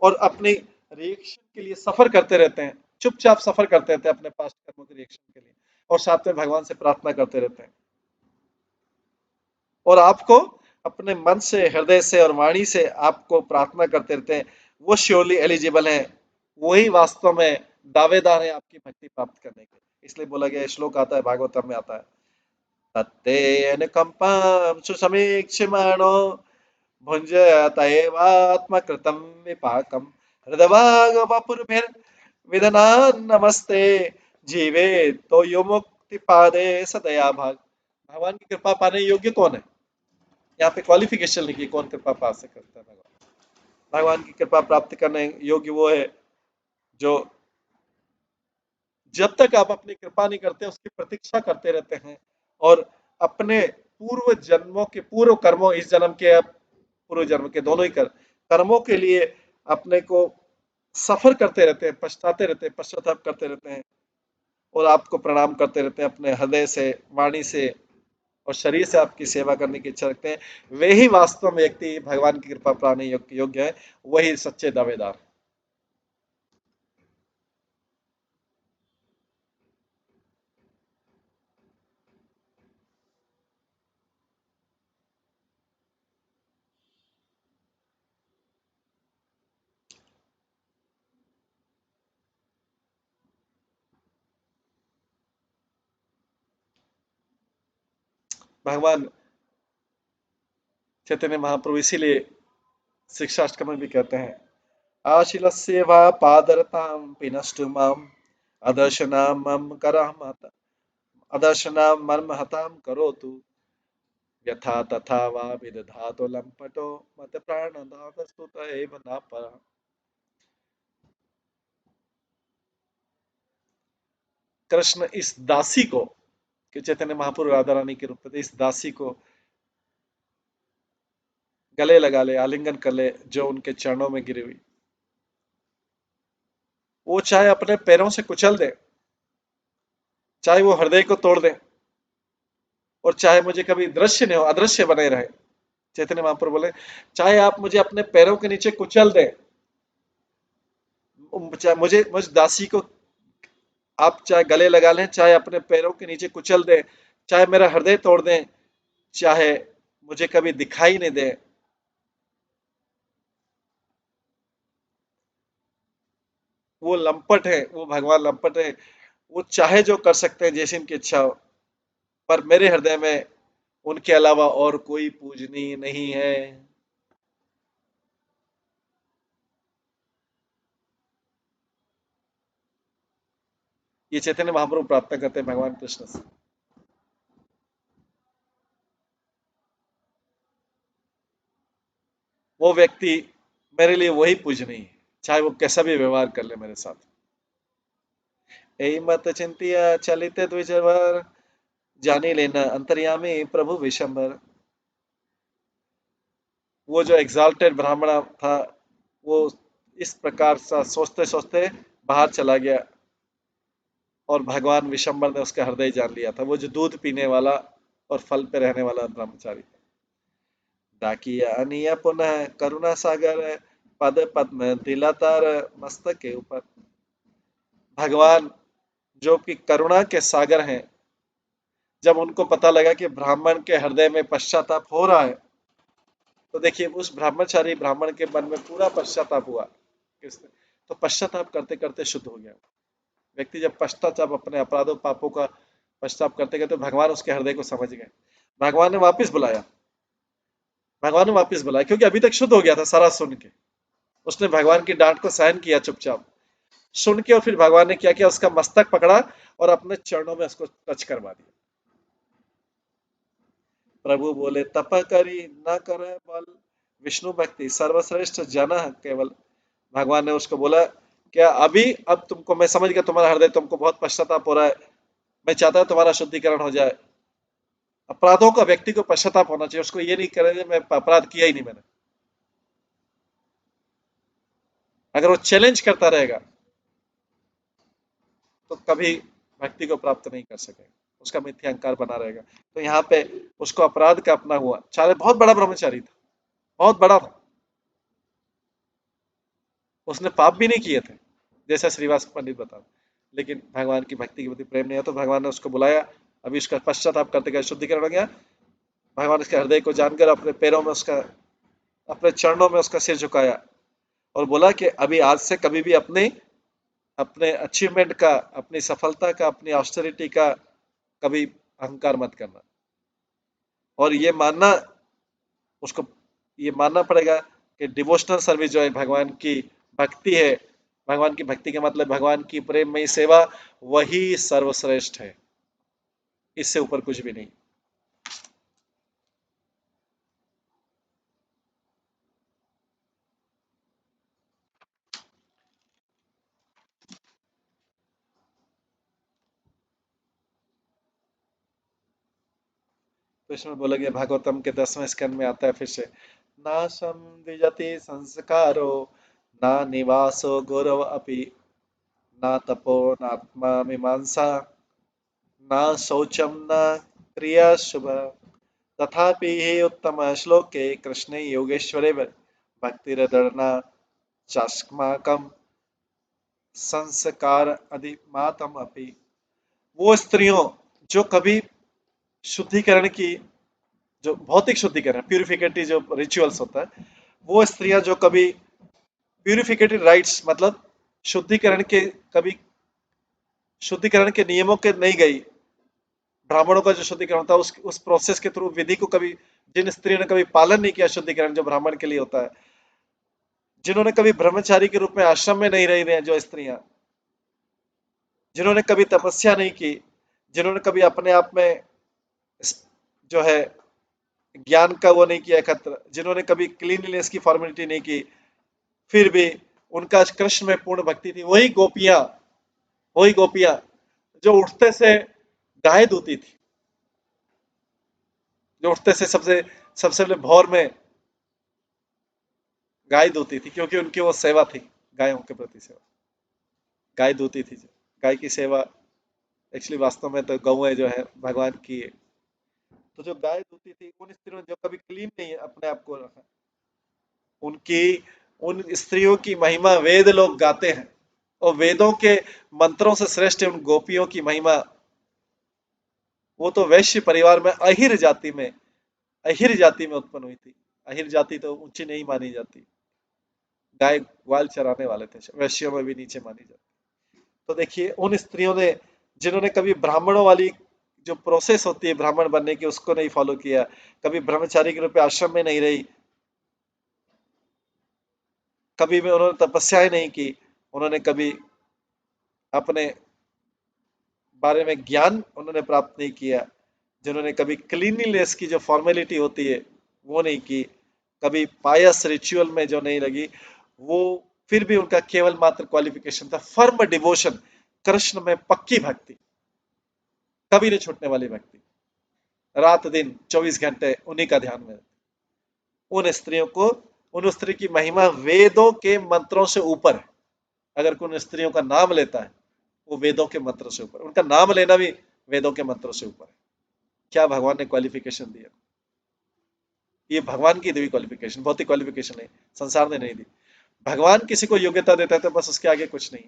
और अपनी रिएक्शन के लिए सफर करते रहते हैं, चुपचाप सफर करते रहते हैं अपने पास्ट कर्मों के रिएक्शन के लिए, और साथ में भगवान से प्रार्थना करते रहते हैं, और आपको अपने मन से, हृदय से और वाणी से आपको प्रार्थना करते रहते हैं, वो श्योरली एलिजिबल हैं, वही वास्तव में दावेदार हैं आपकी भक्ति प्राप्त करने के। इसलिए बोला गया, श्लोक आता है भागवतम में आता है, तत्ते अनुकंपां सुसमीक्ष्यमाणो भुञ्जत एवात्मकृतं विपाकं हृदवागवपुर्भिर्विदनान् नमस्ते जीवे तो यो मुक्ति पादे सदया भाग। भगवान की कृपा पाने योग्य कौन है? यहाँ पे क्वालिफिकेशन लिखी, कौन कृपा पा सकता है भगवान। भगवान की कृपा प्राप्त करने योग्य वो है जो जब तक आप अपनी कृपा नहीं करते उसकी प्रतीक्षा करते रहते हैं, और अपने पूर्व जन्मों के पूर्व कर्मों, इस जन्म के पूर्व जन्म के दोनों ही कर्मों के लिए अपने को सफर करते रहते हैं, पछताते रहते हैं, पश्चाताप करते रहते हैं, और आपको प्रणाम करते रहते हैं अपने हृदय से, वाणी से और शरीर से आपकी सेवा करने की इच्छा रखते हैं। वे ही वास्तव में व्यक्ति भगवान की कृपा पाने योग्य है, वही सच्चे दावेदार। भगवान चैतन्य महाप्रभु इसीलिए शिक्षाष्टकम में भी कहते हैं, आशीलस्य वा पादरतां विनष्टु माम अदर्शनाम मम करहमत अदर्शनाम मर्म हताम करोतु यथा तथा वा विदधातु लंपटो मत प्राणनाथ स्तुत एव न पर। कृष्ण इस दासी को, कि चैतन्य महाप्रभु राधा रानी के रूप में इस दासी को गले लगा ले, आलिंगन कर ले, जो उनके चरणों में गिरी हुई, वो चाहे अपने पैरों से कुचल दे, चाहे वो हृदय को तोड़ दे, और चाहे मुझे कभी दृश्य नहीं हो, अदृश्य बने रहे। चैतन्य महाप्रभु बोले, चाहे आप मुझे अपने पैरों के नीचे कुचल दें, चाहे मुझ दासी को आप चाहे गले लगा लें, चाहे अपने पैरों के नीचे कुचल दें, चाहे मेरा हृदय तोड़ दें, चाहे मुझे कभी दिखाई नहीं दे, वो लंपट है, वो भगवान लंपट है। वो चाहे जो कर सकते हैं जैसी उनकी इच्छा हो, पर मेरे हृदय में उनके अलावा और कोई पूजनीय नहीं है। ये चैतन्य महाप्रभु प्रार्थना करते हैं भगवान कृष्ण से। वो व्यक्ति मेरे लिए वही पूजनीय है, चाहे वो कैसा भी व्यवहार कर ले मेरे साथ। यही मत चिंतिया चलित द्विजवर, जानी लेना अंतर्यामी प्रभु विशंबर। वो जो एग्जाल्टेड ब्राह्मण था, वो इस प्रकार सा सोचते सोचते बाहर चला गया, और भगवान विशंबर ने उसका हृदय जान लिया था, वो जो दूध पीने वाला और फल पे रहने वाला ब्रह्मचारी। डाकिया अनिया पुनः करुणा सागर, पद पद्म दिलातार मस्तक के ऊपर। भगवान जो कि करुणा के सागर हैं, जब उनको पता लगा कि ब्राह्मण के हृदय में पश्चाताप हो रहा है, तो देखिए उस ब्रह्मचारी ब्राह्मण के मन में पूरा पश्चाताप हुआ। किसने? तो पश्चाताप करते करते शुद्ध हो गया व्यक्ति। जब पश्चाताप, अपने अपराधों पापों का पश्चाताप करते करते, भगवान उसके हृदय को समझ गए। भगवान ने वापस बुलाया, भगवान ने वापस बुलाया, क्योंकि अभी तक शुद्ध हो गया था सारा सुन के। उसने भगवान की डांट को सहन किया चुपचाप सुन के, और फिर भगवान ने क्या किया, उसका मस्तक पकड़ा और अपने चरणों में उसको टच करवा दिया। प्रभु बोले, तप करी न करे बल, विष्णु भक्ति सर्वश्रेष्ठ जन केवल। भगवान ने उसको बोला, क्या अभी, अब तुमको मैं समझ गया, तुम्हारा हृदय, तुमको बहुत पश्चाताप हो रहा है, मैं चाहता हूं तुम्हारा शुद्धिकरण हो जाए। अपराधों का व्यक्ति को पश्चाताप होना चाहिए, उसको ये नहीं करे मैं अपराध किया ही नहीं मैंने। अगर वो चैलेंज करता रहेगा तो कभी भक्ति को प्राप्त नहीं कर सकेगा, उसका मिथ्या अहंकार बना रहेगा। तो यहाँ पे उसको अपराध का अपना हुआ, चाहे बहुत बड़ा ब्रह्मचारी था, बहुत बड़ा था, उसने पाप भी नहीं किए थे जैसा श्रीवास पंडित बता, लेकिन भगवान की भक्ति के प्रति प्रेम नहीं है, तो भगवान ने उसको बुलाया। अभी उसका पश्चाताप करते गए शुद्धिकरण हो गया। भगवान उसके हृदय को जानकर अपने पैरों में उसका, अपने चरणों में उसका सिर झुकाया और बोला कि अभी आज से कभी भी अपने अपने अचीवमेंट का, अपनी सफलता का, अपनी ऑस्टेरिटी का कभी अहंकार मत करना। और ये मानना, उसको ये मानना पड़ेगा कि डिवोशनल सर्विस जो है, भगवान की भक्ति है, भगवान की भक्ति का मतलब भगवान की प्रेममयी सेवा, वही सर्वश्रेष्ठ है, इससे ऊपर कुछ भी नहीं। तो इसमें बोला गया, भागवतम के 10वें स्कंद में आता है फिर से, नाशम द्विजति संस्कारो, ना निवासो गौरव अपि, ना तपो नात्मा मीमांसा, ना शौचम न क्रिया शुभ, तथापि हे उत्तम श्लोके कृष्णे योगेश्वरे भक्तिरदर्ना चास्माकम संस्कार अधिमातम अपि। वो स्त्रियों जो कभी शुद्धिकरण की, जो भौतिक शुद्धिकरण प्यूरिफिकेटरी जो रिचुअल्स होता है, वो स्त्रियां जो कभी प्यूरिफिकेटरी राइट्स मतलब शुद्धिकरण के, कभी शुद्धिकरण के नियमों के नहीं गई, ब्राह्मणों का जो शुद्धिकरण था उस प्रोसेस के थ्रू विधि को कभी, जिन स्त्रियों ने कभी पालन नहीं किया शुद्धिकरण जो ब्राह्मण के लिए होता है, जिन्होंने कभी ब्रह्मचारी के रूप में आश्रम में नहीं रही, जो स्त्रियां, जिन्होंने कभी तपस्या नहीं की, जिन्होंने कभी अपने आप में जो है ज्ञान का वो नहीं किया एकत्र, जिन्होंने कभी क्लीनलीनेस की फॉर्मेलिटी नहीं की, फिर भी उनका कृष्ण में पूर्ण भक्ति थी, वही गोपियां जो उठते से गाय दूती थी, जो उठते से सबसे सबसे पहले भोर में गाय दूती थी, क्योंकि उनकी वो सेवा थी, गायों के प्रति सेवा, गाय दूती थी। गाय की सेवा एक्चुअली वास्तव में तो गौएं जो है भगवान की है। तो जो गाय दूती थी, उन स्त्रियों ने जो कभी क्लीन नहीं अपने आप को रखा, उनकी, उन स्त्रियों की महिमा वेद लोग गाते हैं, और वेदों के मंत्रों से श्रेष्ठ उन गोपियों की महिमा। वो तो वैश्य परिवार में अहिर जाति में उत्पन्न हुई थी। अहिर जाति तो ऊंची नहीं मानी जाती, गाय ग्वाल चराने वाले थे, वैश्यों में भी नीचे मानी जाती। तो देखिए उन स्त्रियों ने, जिन्होंने कभी ब्राह्मणों वाली जो प्रोसेस होती है ब्राह्मण बनने की उसको नहीं फॉलो किया, कभी ब्रह्मचारी के रूप में आश्रम में नहीं रही, कभी भी उन्होंने तपस्याएं नहीं की, उन्होंने कभी अपने बारे में ज्ञान उन्होंने प्राप्त नहीं किया, जिन्होंने कभी क्लीनलीनेस की जो फॉर्मेलिटी होती है वो नहीं की, कभी पायस रिचुअल में जो नहीं लगी, वो फिर भी उनका केवल मात्र क्वालिफिकेशन था फर्म डिवोशन, कृष्ण में पक्की भक्ति, कभी नहीं छूटने वाली भक्ति, रात दिन 24 घंटे उन्हीं का ध्यान में। उन स्त्रियों को, उन स्त्री की महिमा वेदों के मंत्रों से ऊपर है। अगर कोई उन स्त्रियों का नाम लेता है, वो वेदों के मंत्र से ऊपर, उनका नाम लेना भी वेदों के मंत्रों से ऊपर है। क्या भगवान ने क्वालिफिकेशन दिया, ये भगवान की दी क्वालिफिकेशन, भौतिक क्वालिफिकेशन नहीं, संसार ने नहीं दी। भगवान किसी को योग्यता देता है तो बस उसके आगे कुछ नहीं।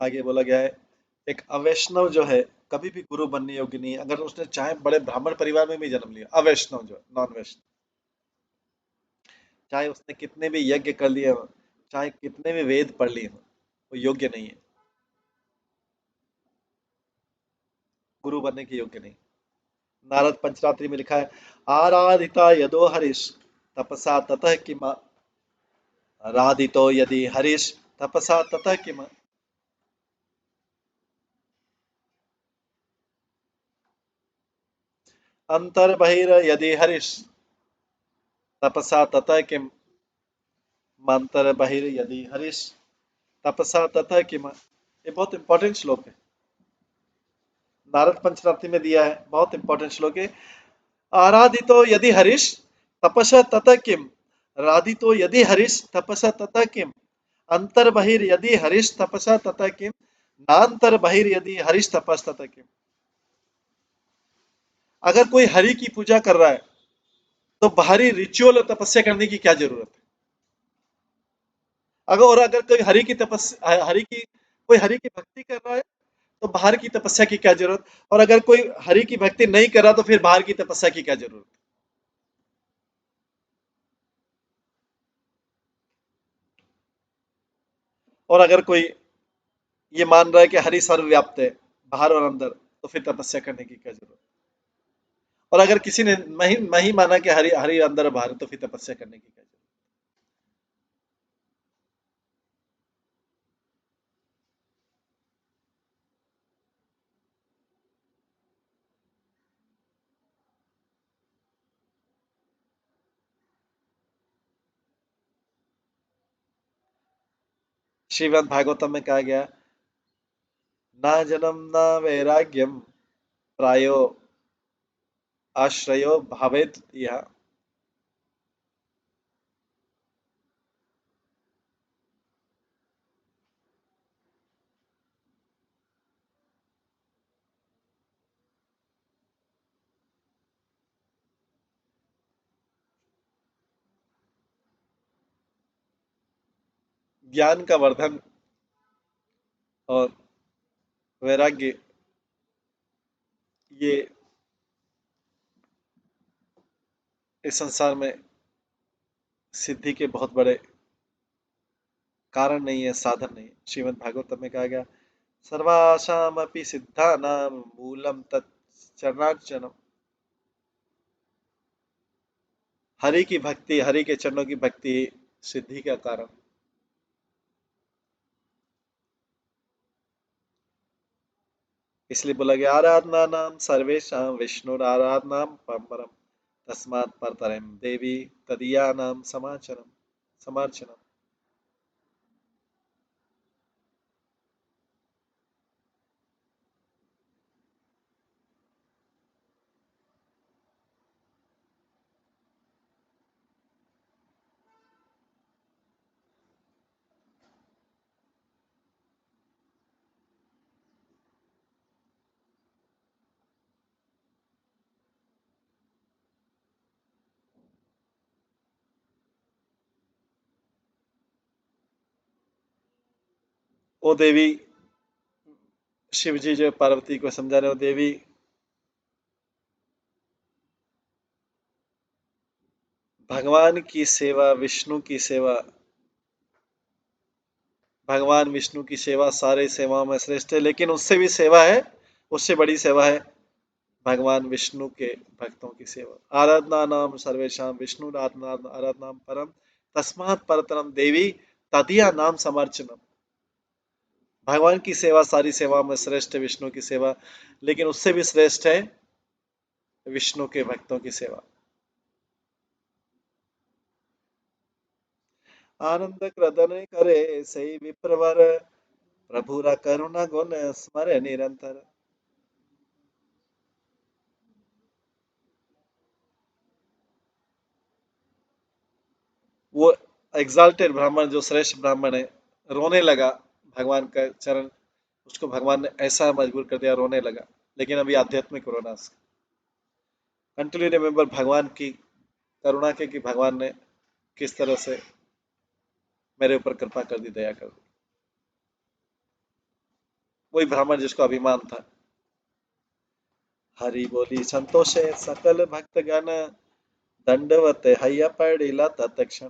आगे बोला गया है, एक अवैष्णव जो है कभी भी गुरु बनने योग्य नहीं है, अगर उसने चाहे बड़े ब्राह्मण परिवार में भी जन्म लिया, अवैष्णव जो है, नॉन वैष्णव, चाहे उसने कितने भी यज्ञ कर लिए, चाहे कितने भी वेद पढ़ लिए हो, वो योग्य नहीं है, गुरु बनने के योग्य नहीं। नारद पंचरात्रि में लिखा है, आराधिता यदो हरीश तपसा ततः किम, आराधितो यदि हरीश तपसा ततः किम। अंतर बहिर यदि हरीश तपसा ततः किम, मंतर बहिर यदि हरीश तपसा ततः किम। ये बहुत इंपॉर्टेंट श्लोक है, नारद पंचरात्रि में दिया है, बहुत इंपॉर्टेंट श्लोक है। आराधितो यदि हरीश तपसा ततः किम, राधितो यदि हरीश तपसा ततः किम, अंतर बहिर यदि हरीश तपसा ततः किम, नांतर बहिर यदि हरीश तपस ततः किम। अगर कोई हरि की पूजा कर रहा है तो बाहरी रिचुअल और तपस्या करने की क्या जरूरत है। अगर कोई हरि की तपस्या, हरि की कोई हरि की भक्ति कर रहा है तो बाहर की तपस्या की क्या जरूरत, और अगर कोई हरि की भक्ति नहीं कर रहा तो फिर बाहर की तपस्या की क्या जरूरत। और अगर कोई ये मान रहा है कि हरि सर्वव्याप्त है, बाहर और अंदर, तो फिर तपस्या करने की क्या जरूरत। और अगर किसी ने नहीं माना कि हरि हरि अंदर और बाहर है, तो फिर तपस्या करने की क्या जरूरत। श्रीमद् भागवतम में कहा गया, ना जन्म ना वैराग्यम प्रायो आश्रयो भावेत यह। ज्ञान का वर्धन और वैराग्य, ये इस संसार में सिद्धि के बहुत बड़े कारण नहीं है, साधन नहीं है। श्रीमद् भागवत में कहा गया, सर्वासामपि सिद्धानां मूलम तत् चरणार्चनम। हरि की भक्ति, हरि के चरणों की भक्ति सिद्धि का कारण। इसलिए बोला गया, आराधना नाम सर्वेशा विष्णु आराधना परम, तस्मात् परतरम देवी तदीया नाम समाचरम समार्चनम। ओ देवी, शिव जी जो पार्वती को समझा रहे हो, देवी भगवान की सेवा, विष्णु की सेवा, भगवान विष्णु की सेवा सारे सेवाओं में श्रेष्ठ है, लेकिन उससे भी सेवा है, उससे बड़ी सेवा है भगवान विष्णु के भक्तों की सेवा। आराधना नाम सर्वेशा विष्णु आराधना परम, तस्मात् परतरम देवी तदिया नाम समर्चनम। भगवान की सेवा सारी सेवा में श्रेष्ठ है, विष्णु की सेवा, लेकिन उससे भी श्रेष्ठ है विष्णु के भक्तों की सेवा। आनंद क्रदन करे सही विप्रवर, प्रभुरा करुणा गुण स्मरे निरंतर। वो एग्जाल्टेड ब्राह्मण, जो श्रेष्ठ ब्राह्मण है, रोने लगा। भगवान का चरण, उसको भगवान ने ऐसा मजबूर कर दिया, रोने लगा। लेकिन अभी आध्यात्मिक रोना, कंटिन्यू रिमेम्बर भगवान की करुणा के, कि भगवान ने किस तरह से मेरे ऊपर कृपा कर दी, दया कर दी। वही ब्राह्मण जिसको अभिमान था। हरि बोली संतोषे सकल भक्तगण, दंडवत हैया पड़िला तत्क्षण।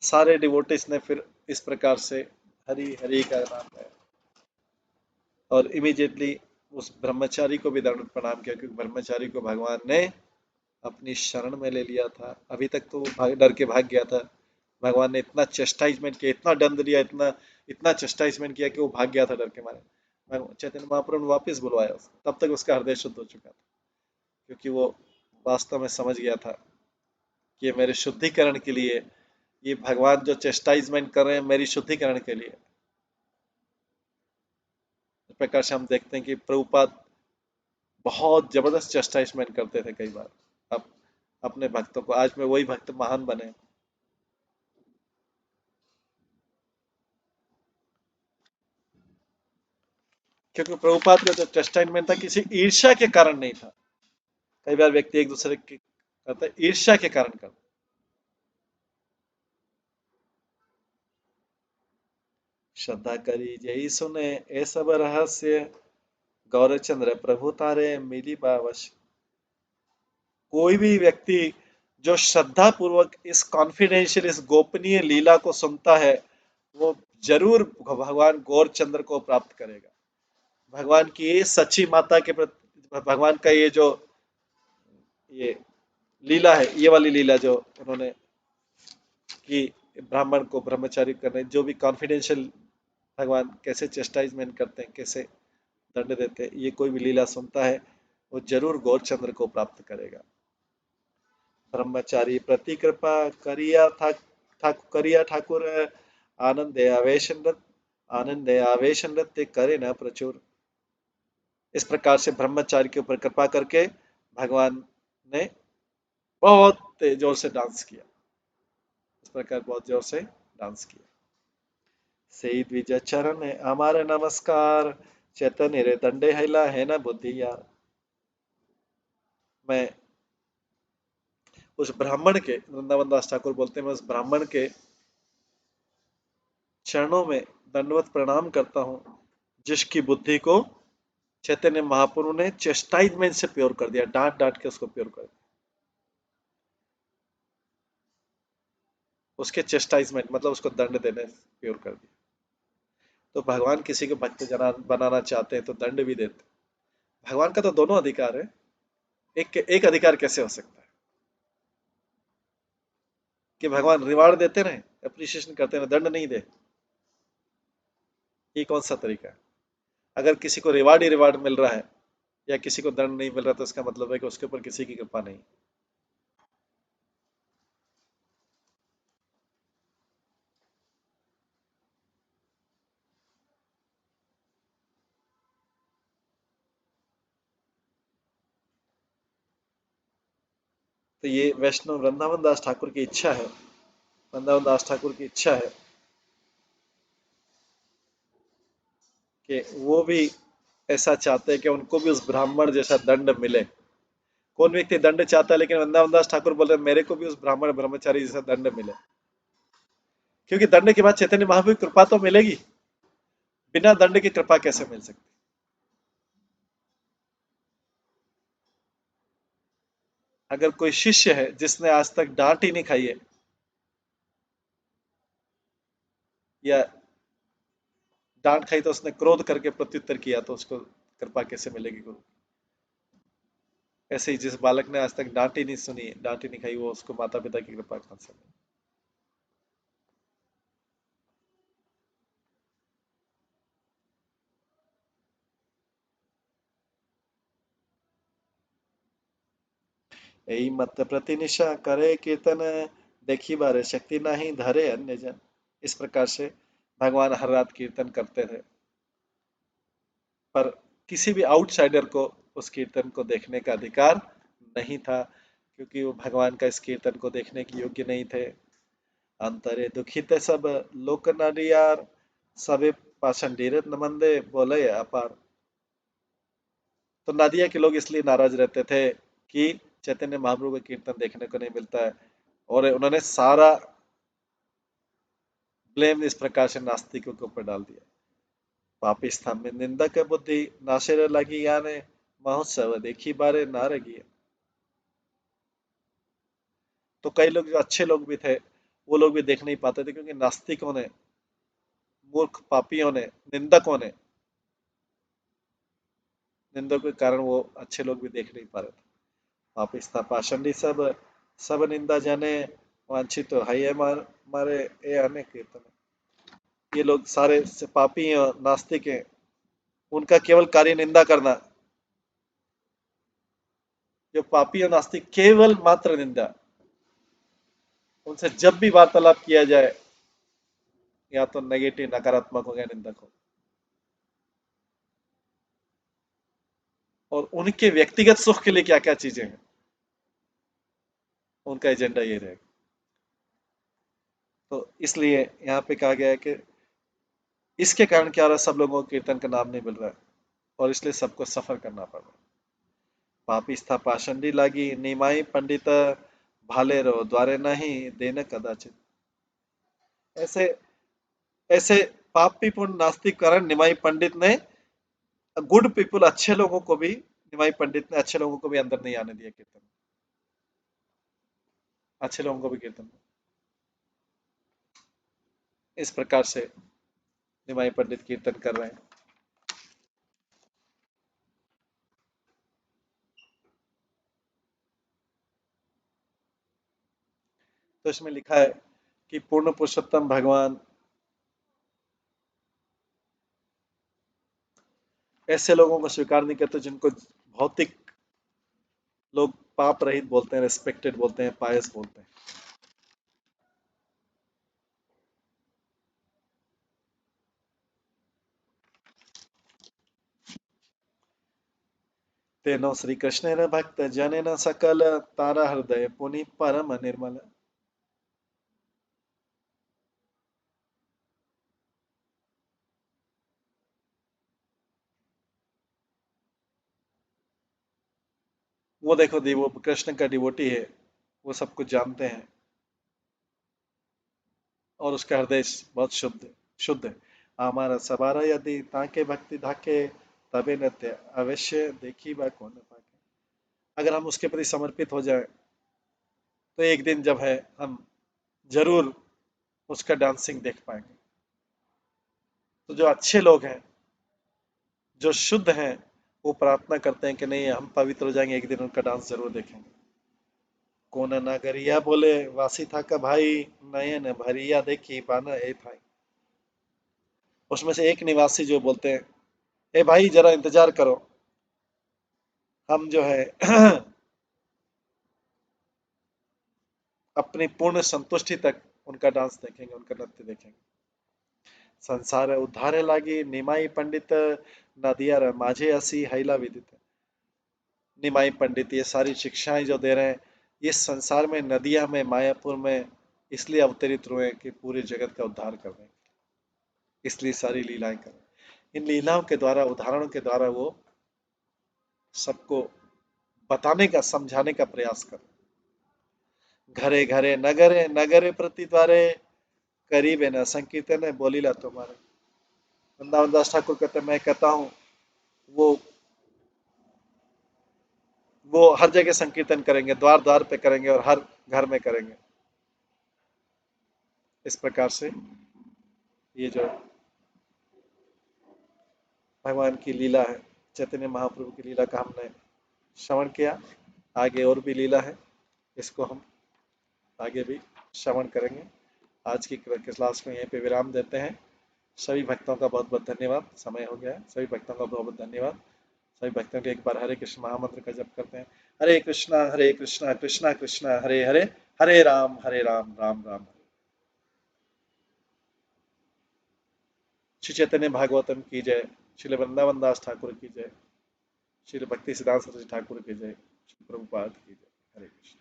सारे डिवोटिस ने फिर इस प्रकार से हरि हरि का नाम लिया और इमीडिएटली उस ब्रह्मचारी को भी दंड प्रणाम किया, क्योंकि ब्रह्मचारी को भगवान ने अपनी शरण में ले लिया था। अभी तक तो वो डर के भाग गया था। भगवान ने इतना चेस्टाइजमेंट किया, इतना दंड दिया, इतना इतना चेस्टाइजमेंट किया कि वो भाग गया था डर के मारे। चैतन्य महाप्रभु ने वापस बुलवाया तब तक उसका हृदय शुद्ध हो चुका था, क्योंकि वो वास्तव में समझ गया था कि ये मेरे शुद्धिकरण के लिए, ये भगवान जो चेस्टाइजमेंट कर रहे हैं मेरी शुद्धिकरण के लिए। इस प्रकार से हम देखते हैं कि प्रभुपाद बहुत जबरदस्त चेस्टाइजमेंट करते थे कई बार अब अपने भक्तों को। आज में वही भक्त महान बने, क्योंकि प्रभुपाद का जो चेस्टाइजमेंट था किसी ईर्ष्या के कारण नहीं था। कई बार व्यक्ति एक दूसरे के करता है, ईर्ष्या के कारण करता। श्रद्धा करी जय सुने ए सब रहस्य, गौरचंद्र प्रभु तारे मिली बावश। कोई भी व्यक्ति जो श्रद्धा पूर्वक इस कॉन्फिडेंशियल, इस गोपनीय लीला को सुनता है, वो जरूर भगवान गौरचंद्र को प्राप्त करेगा। भगवान की ये सच्ची माता के प्रति भगवान का ये जो ये लीला है, ये वाली लीला जो उन्होंने की, ब्राह्मण को ब्रह्मचारी करने, जो भी कॉन्फिडेंशियल भगवान कैसे चेस्टाइजमेंट करते हैं, कैसे दंड देते हैं, ये कोई भी लीला सुनता है वो जरूर गौरचंद्र को प्राप्त करेगा। ब्रह्मचारी प्रति कृपा करिया करिया ठाकुर, आनंदे आवेश नृत्य, आनंदे आवेश नृत्य करे न प्रचुर। इस प्रकार से ब्रह्मचारी के ऊपर कृपा करके भगवान ने बहुत जोर से डांस किया। इस प्रकार बहुत जोर से डांस किया। सही द्विज चरण हमारे नमस्कार, चैतन्य रे दंडे हैला है ना बुद्धि यार। मैं उस ब्राह्मण के, वृंदावन दास ठाकुर बोलते हैं, मैं उस ब्राह्मण के चरणों में दंडवत प्रणाम करता हूँ जिसकी बुद्धि को चैतन्य महाप्रभु ने चेस्टाइजमेंट से प्योर कर दिया, डांट डांट के उसको प्योर कर दिया। उसके चेस्टाइजमेंट मतलब उसको दंड देने से प्योर कर दिया। तो भगवान किसी को भक्त जना बनाना चाहते हैं तो दंड भी देते हैं। भगवान का तो दोनों अधिकार है। एक अधिकार कैसे हो सकता है कि भगवान रिवार्ड देते रहे, अप्रिसिएशन करते रहे, दंड नहीं दे? ये कौन सा तरीका है? अगर किसी को रिवार्ड ही रिवार्ड मिल रहा है या किसी को दंड नहीं मिल रहा, तो इसका मतलब है कि उसके ऊपर किसी की कृपा नहीं। तो ये वैष्णव वृंदावन दास ठाकुर की इच्छा है, वृंदावन दास ठाकुर की इच्छा है कि वो भी ऐसा चाहते हैं कि उनको भी उस ब्राह्मण जैसा दंड मिले। कौन व्यक्ति दंड चाहता है, लेकिन वृंदावन दास ठाकुर बोल रहे हैं मेरे को भी उस ब्राह्मण ब्रह्मचारी जैसा दंड मिले। क्योंकि दंड के बाद चैतन्य महाप्रभु की कृपा तो मिलेगी, बिना दंड की कृपा कैसे मिल सकती? अगर कोई शिष्य है जिसने आज तक डांट ही नहीं खाई है या डांट खाई तो उसने क्रोध करके प्रत्युत्तर किया, तो उसको कृपा कैसे मिलेगी गुरु? ऐसे ही जिस बालक ने आज तक डांट ही नहीं सुनी, डांट ही नहीं खाई, वो उसको माता पिता की कृपा कहां से मिलेगी? यही मत प्रतिनिशा करे कीर्तन, देखी बारे शक्ति नहीं धरे अन्य जन। इस प्रकार से भगवान हर रात कीर्तन करते थे, पर किसी भी आउटसाइडर को उस कीर्तन को देखने का अधिकार नहीं था, क्योंकि वो भगवान का इस कीर्तन को देखने के योग्य नहीं थे। अंतरे दुखित सब लोक नारियार, सबे पाषण डीरत न मंदे बोले अपार। तो नादिया के लोग इसलिए नाराज रहते थे कि चैतन्य महाप्रभु का कीर्तन देखने को नहीं मिलता है, और उन्होंने सारा ब्लेम इस प्रकार से नास्तिकों के ऊपर डाल दिया। पापिस्थान में निंदक बुद्धि नाशेर लगी याने, महोत्सव देखी बारे नारगी। तो कई लोग जो अच्छे लोग भी थे, वो लोग भी देख नहीं पाते थे, क्योंकि नास्तिकों ने, मूर्ख पापियों ने, निंदकों ने, निंदकों के कारण वो अच्छे लोग भी देख नहीं पा रहे थे। पापिस्ता पाषंडी सब, सब निंदा जाने, वांछित तो है ये मारे ये अनेक कीर्तन। ये लोग सारे से पापी हैं और नास्तिक हैं, उनका केवल कार्य निंदा करना। जो पापी और नास्तिक, केवल मात्र निंदा। उनसे जब भी वार्तालाप किया जाए, या तो नेगेटिव, नकारात्मक हो गया, निंदक हो। और उनके व्यक्तिगत सुख के लिए क्या क्या चीजें हैं, उनका एजेंडा ये रहेगा। तो इसलिए यहाँ पे कहा गया है कि इसके कारण क्या हो रहा है, सब लोगों को कीर्तन का नाम नहीं मिल रहा है, और इसलिए सबको सफर करना पड़ रहा है। पापिस्था पाषंडी लागी, निमाई पंडित भाले रहो द्वारे नहीं देन कदाचित। ऐसे ऐसे पापी पूर्ण नास्तिक कारण निमाई पंडित ने, गुड पीपुल, अच्छे लोगों को भी, निमाई पंडित ने अच्छे लोगों को भी अंदर नहीं आने दिया कीर्तन में। अच्छे लोगों को भी कीर्तन में, इस प्रकार से निमाई पंडित कीर्तन कर रहे हैं। तो इसमें लिखा है कि पूर्ण पुरुषोत्तम भगवान ऐसे लोगों को स्वीकार नहीं करते जिनको भौतिक लोग पाप रहित बोलते हैं, रेस्पेक्टेड बोलते हैं, पायस बोलते हैं। तेनो श्री कृष्ण भक्त जन न सकल, तारा हृदय पुनि परम निर्मल। वो देखो वो कृष्ण का डिवोटी है, वो सब कुछ जानते हैं, और उसका हृदय बहुत शुद्ध है। हमारा सबारा यदि ताके भक्ति धाके, तबे नत्य अवश्य देखी बा कौन पाके। अगर हम उसके प्रति समर्पित हो जाए, तो एक दिन जब है, हम जरूर उसका डांसिंग देख पाएंगे। तो जो अच्छे लोग हैं, जो शुद्ध हैं, वो प्रार्थना करते हैं कि नहीं, हम पवित्र हो जाएंगे, एक दिन उनका डांस जरूर देखेंगे। कौन नगरिया बोले वासी था का भाई, नयन भरिया देखी पाना ए भाई। उसमें से एक निवासी जो बोलते हैं, ए भाई जरा इंतजार करो, हम जो है अपनी पूर्ण संतुष्टि तक उनका डांस देखेंगे, उनका नृत्य देखेंगे। संसार उद्धारे लागी, निमाई पंडित नदिया माझे असी हैला विदित। निमाई पंडित ये सारी शिक्षाएं जो दे रहे हैं, इस संसार में, नदिया में, मायापुर में, इसलिए अवतरित हुए कि पूरे जगत का उद्धार कर रहे हैं। इसलिए सारी लीलाएं कर रहे हैं। इन लीलाओं के द्वारा, उदाहरणों के द्वारा वो सबको बताने का, समझाने का प्रयास कर। घरे घरे नगरे नगरे प्रति द्वारे, करीब है न संकीर्तन है बोलीला तुम्हारे। वृंदावन दास ठाकुर कहते हैं, मैं कहता हूँ, वो वो हर जगह संकीर्तन करेंगे, द्वार द्वार पे करेंगे, और हर घर में करेंगे। इस प्रकार से ये जो भगवान की लीला है, चैतन्य महाप्रभु की लीला का हमने श्रवण किया। आगे और भी लीला है, इसको हम आगे भी श्रवण करेंगे। आज की क्लास में यहीं पे विराम देते हैं। सभी भक्तों का बहुत बहुत धन्यवाद। समय हो गया है, सभी भक्तों का बहुत बहुत धन्यवाद। सभी भक्तों के एक बार हरे कृष्ण महामंत्र का जप करते हैं। हरे कृष्णा कृष्णा कृष्णा हरे हरे, हरे राम राम राम हरे। श्री चैतन्य भागवतम की जय। श्री वृंदावन दास ठाकुर की जय। श्री भक्ति सिद्धांत सरस्वती ठाकुर की जय। श्री प्रभुपाद की जय। हरे कृष्ण।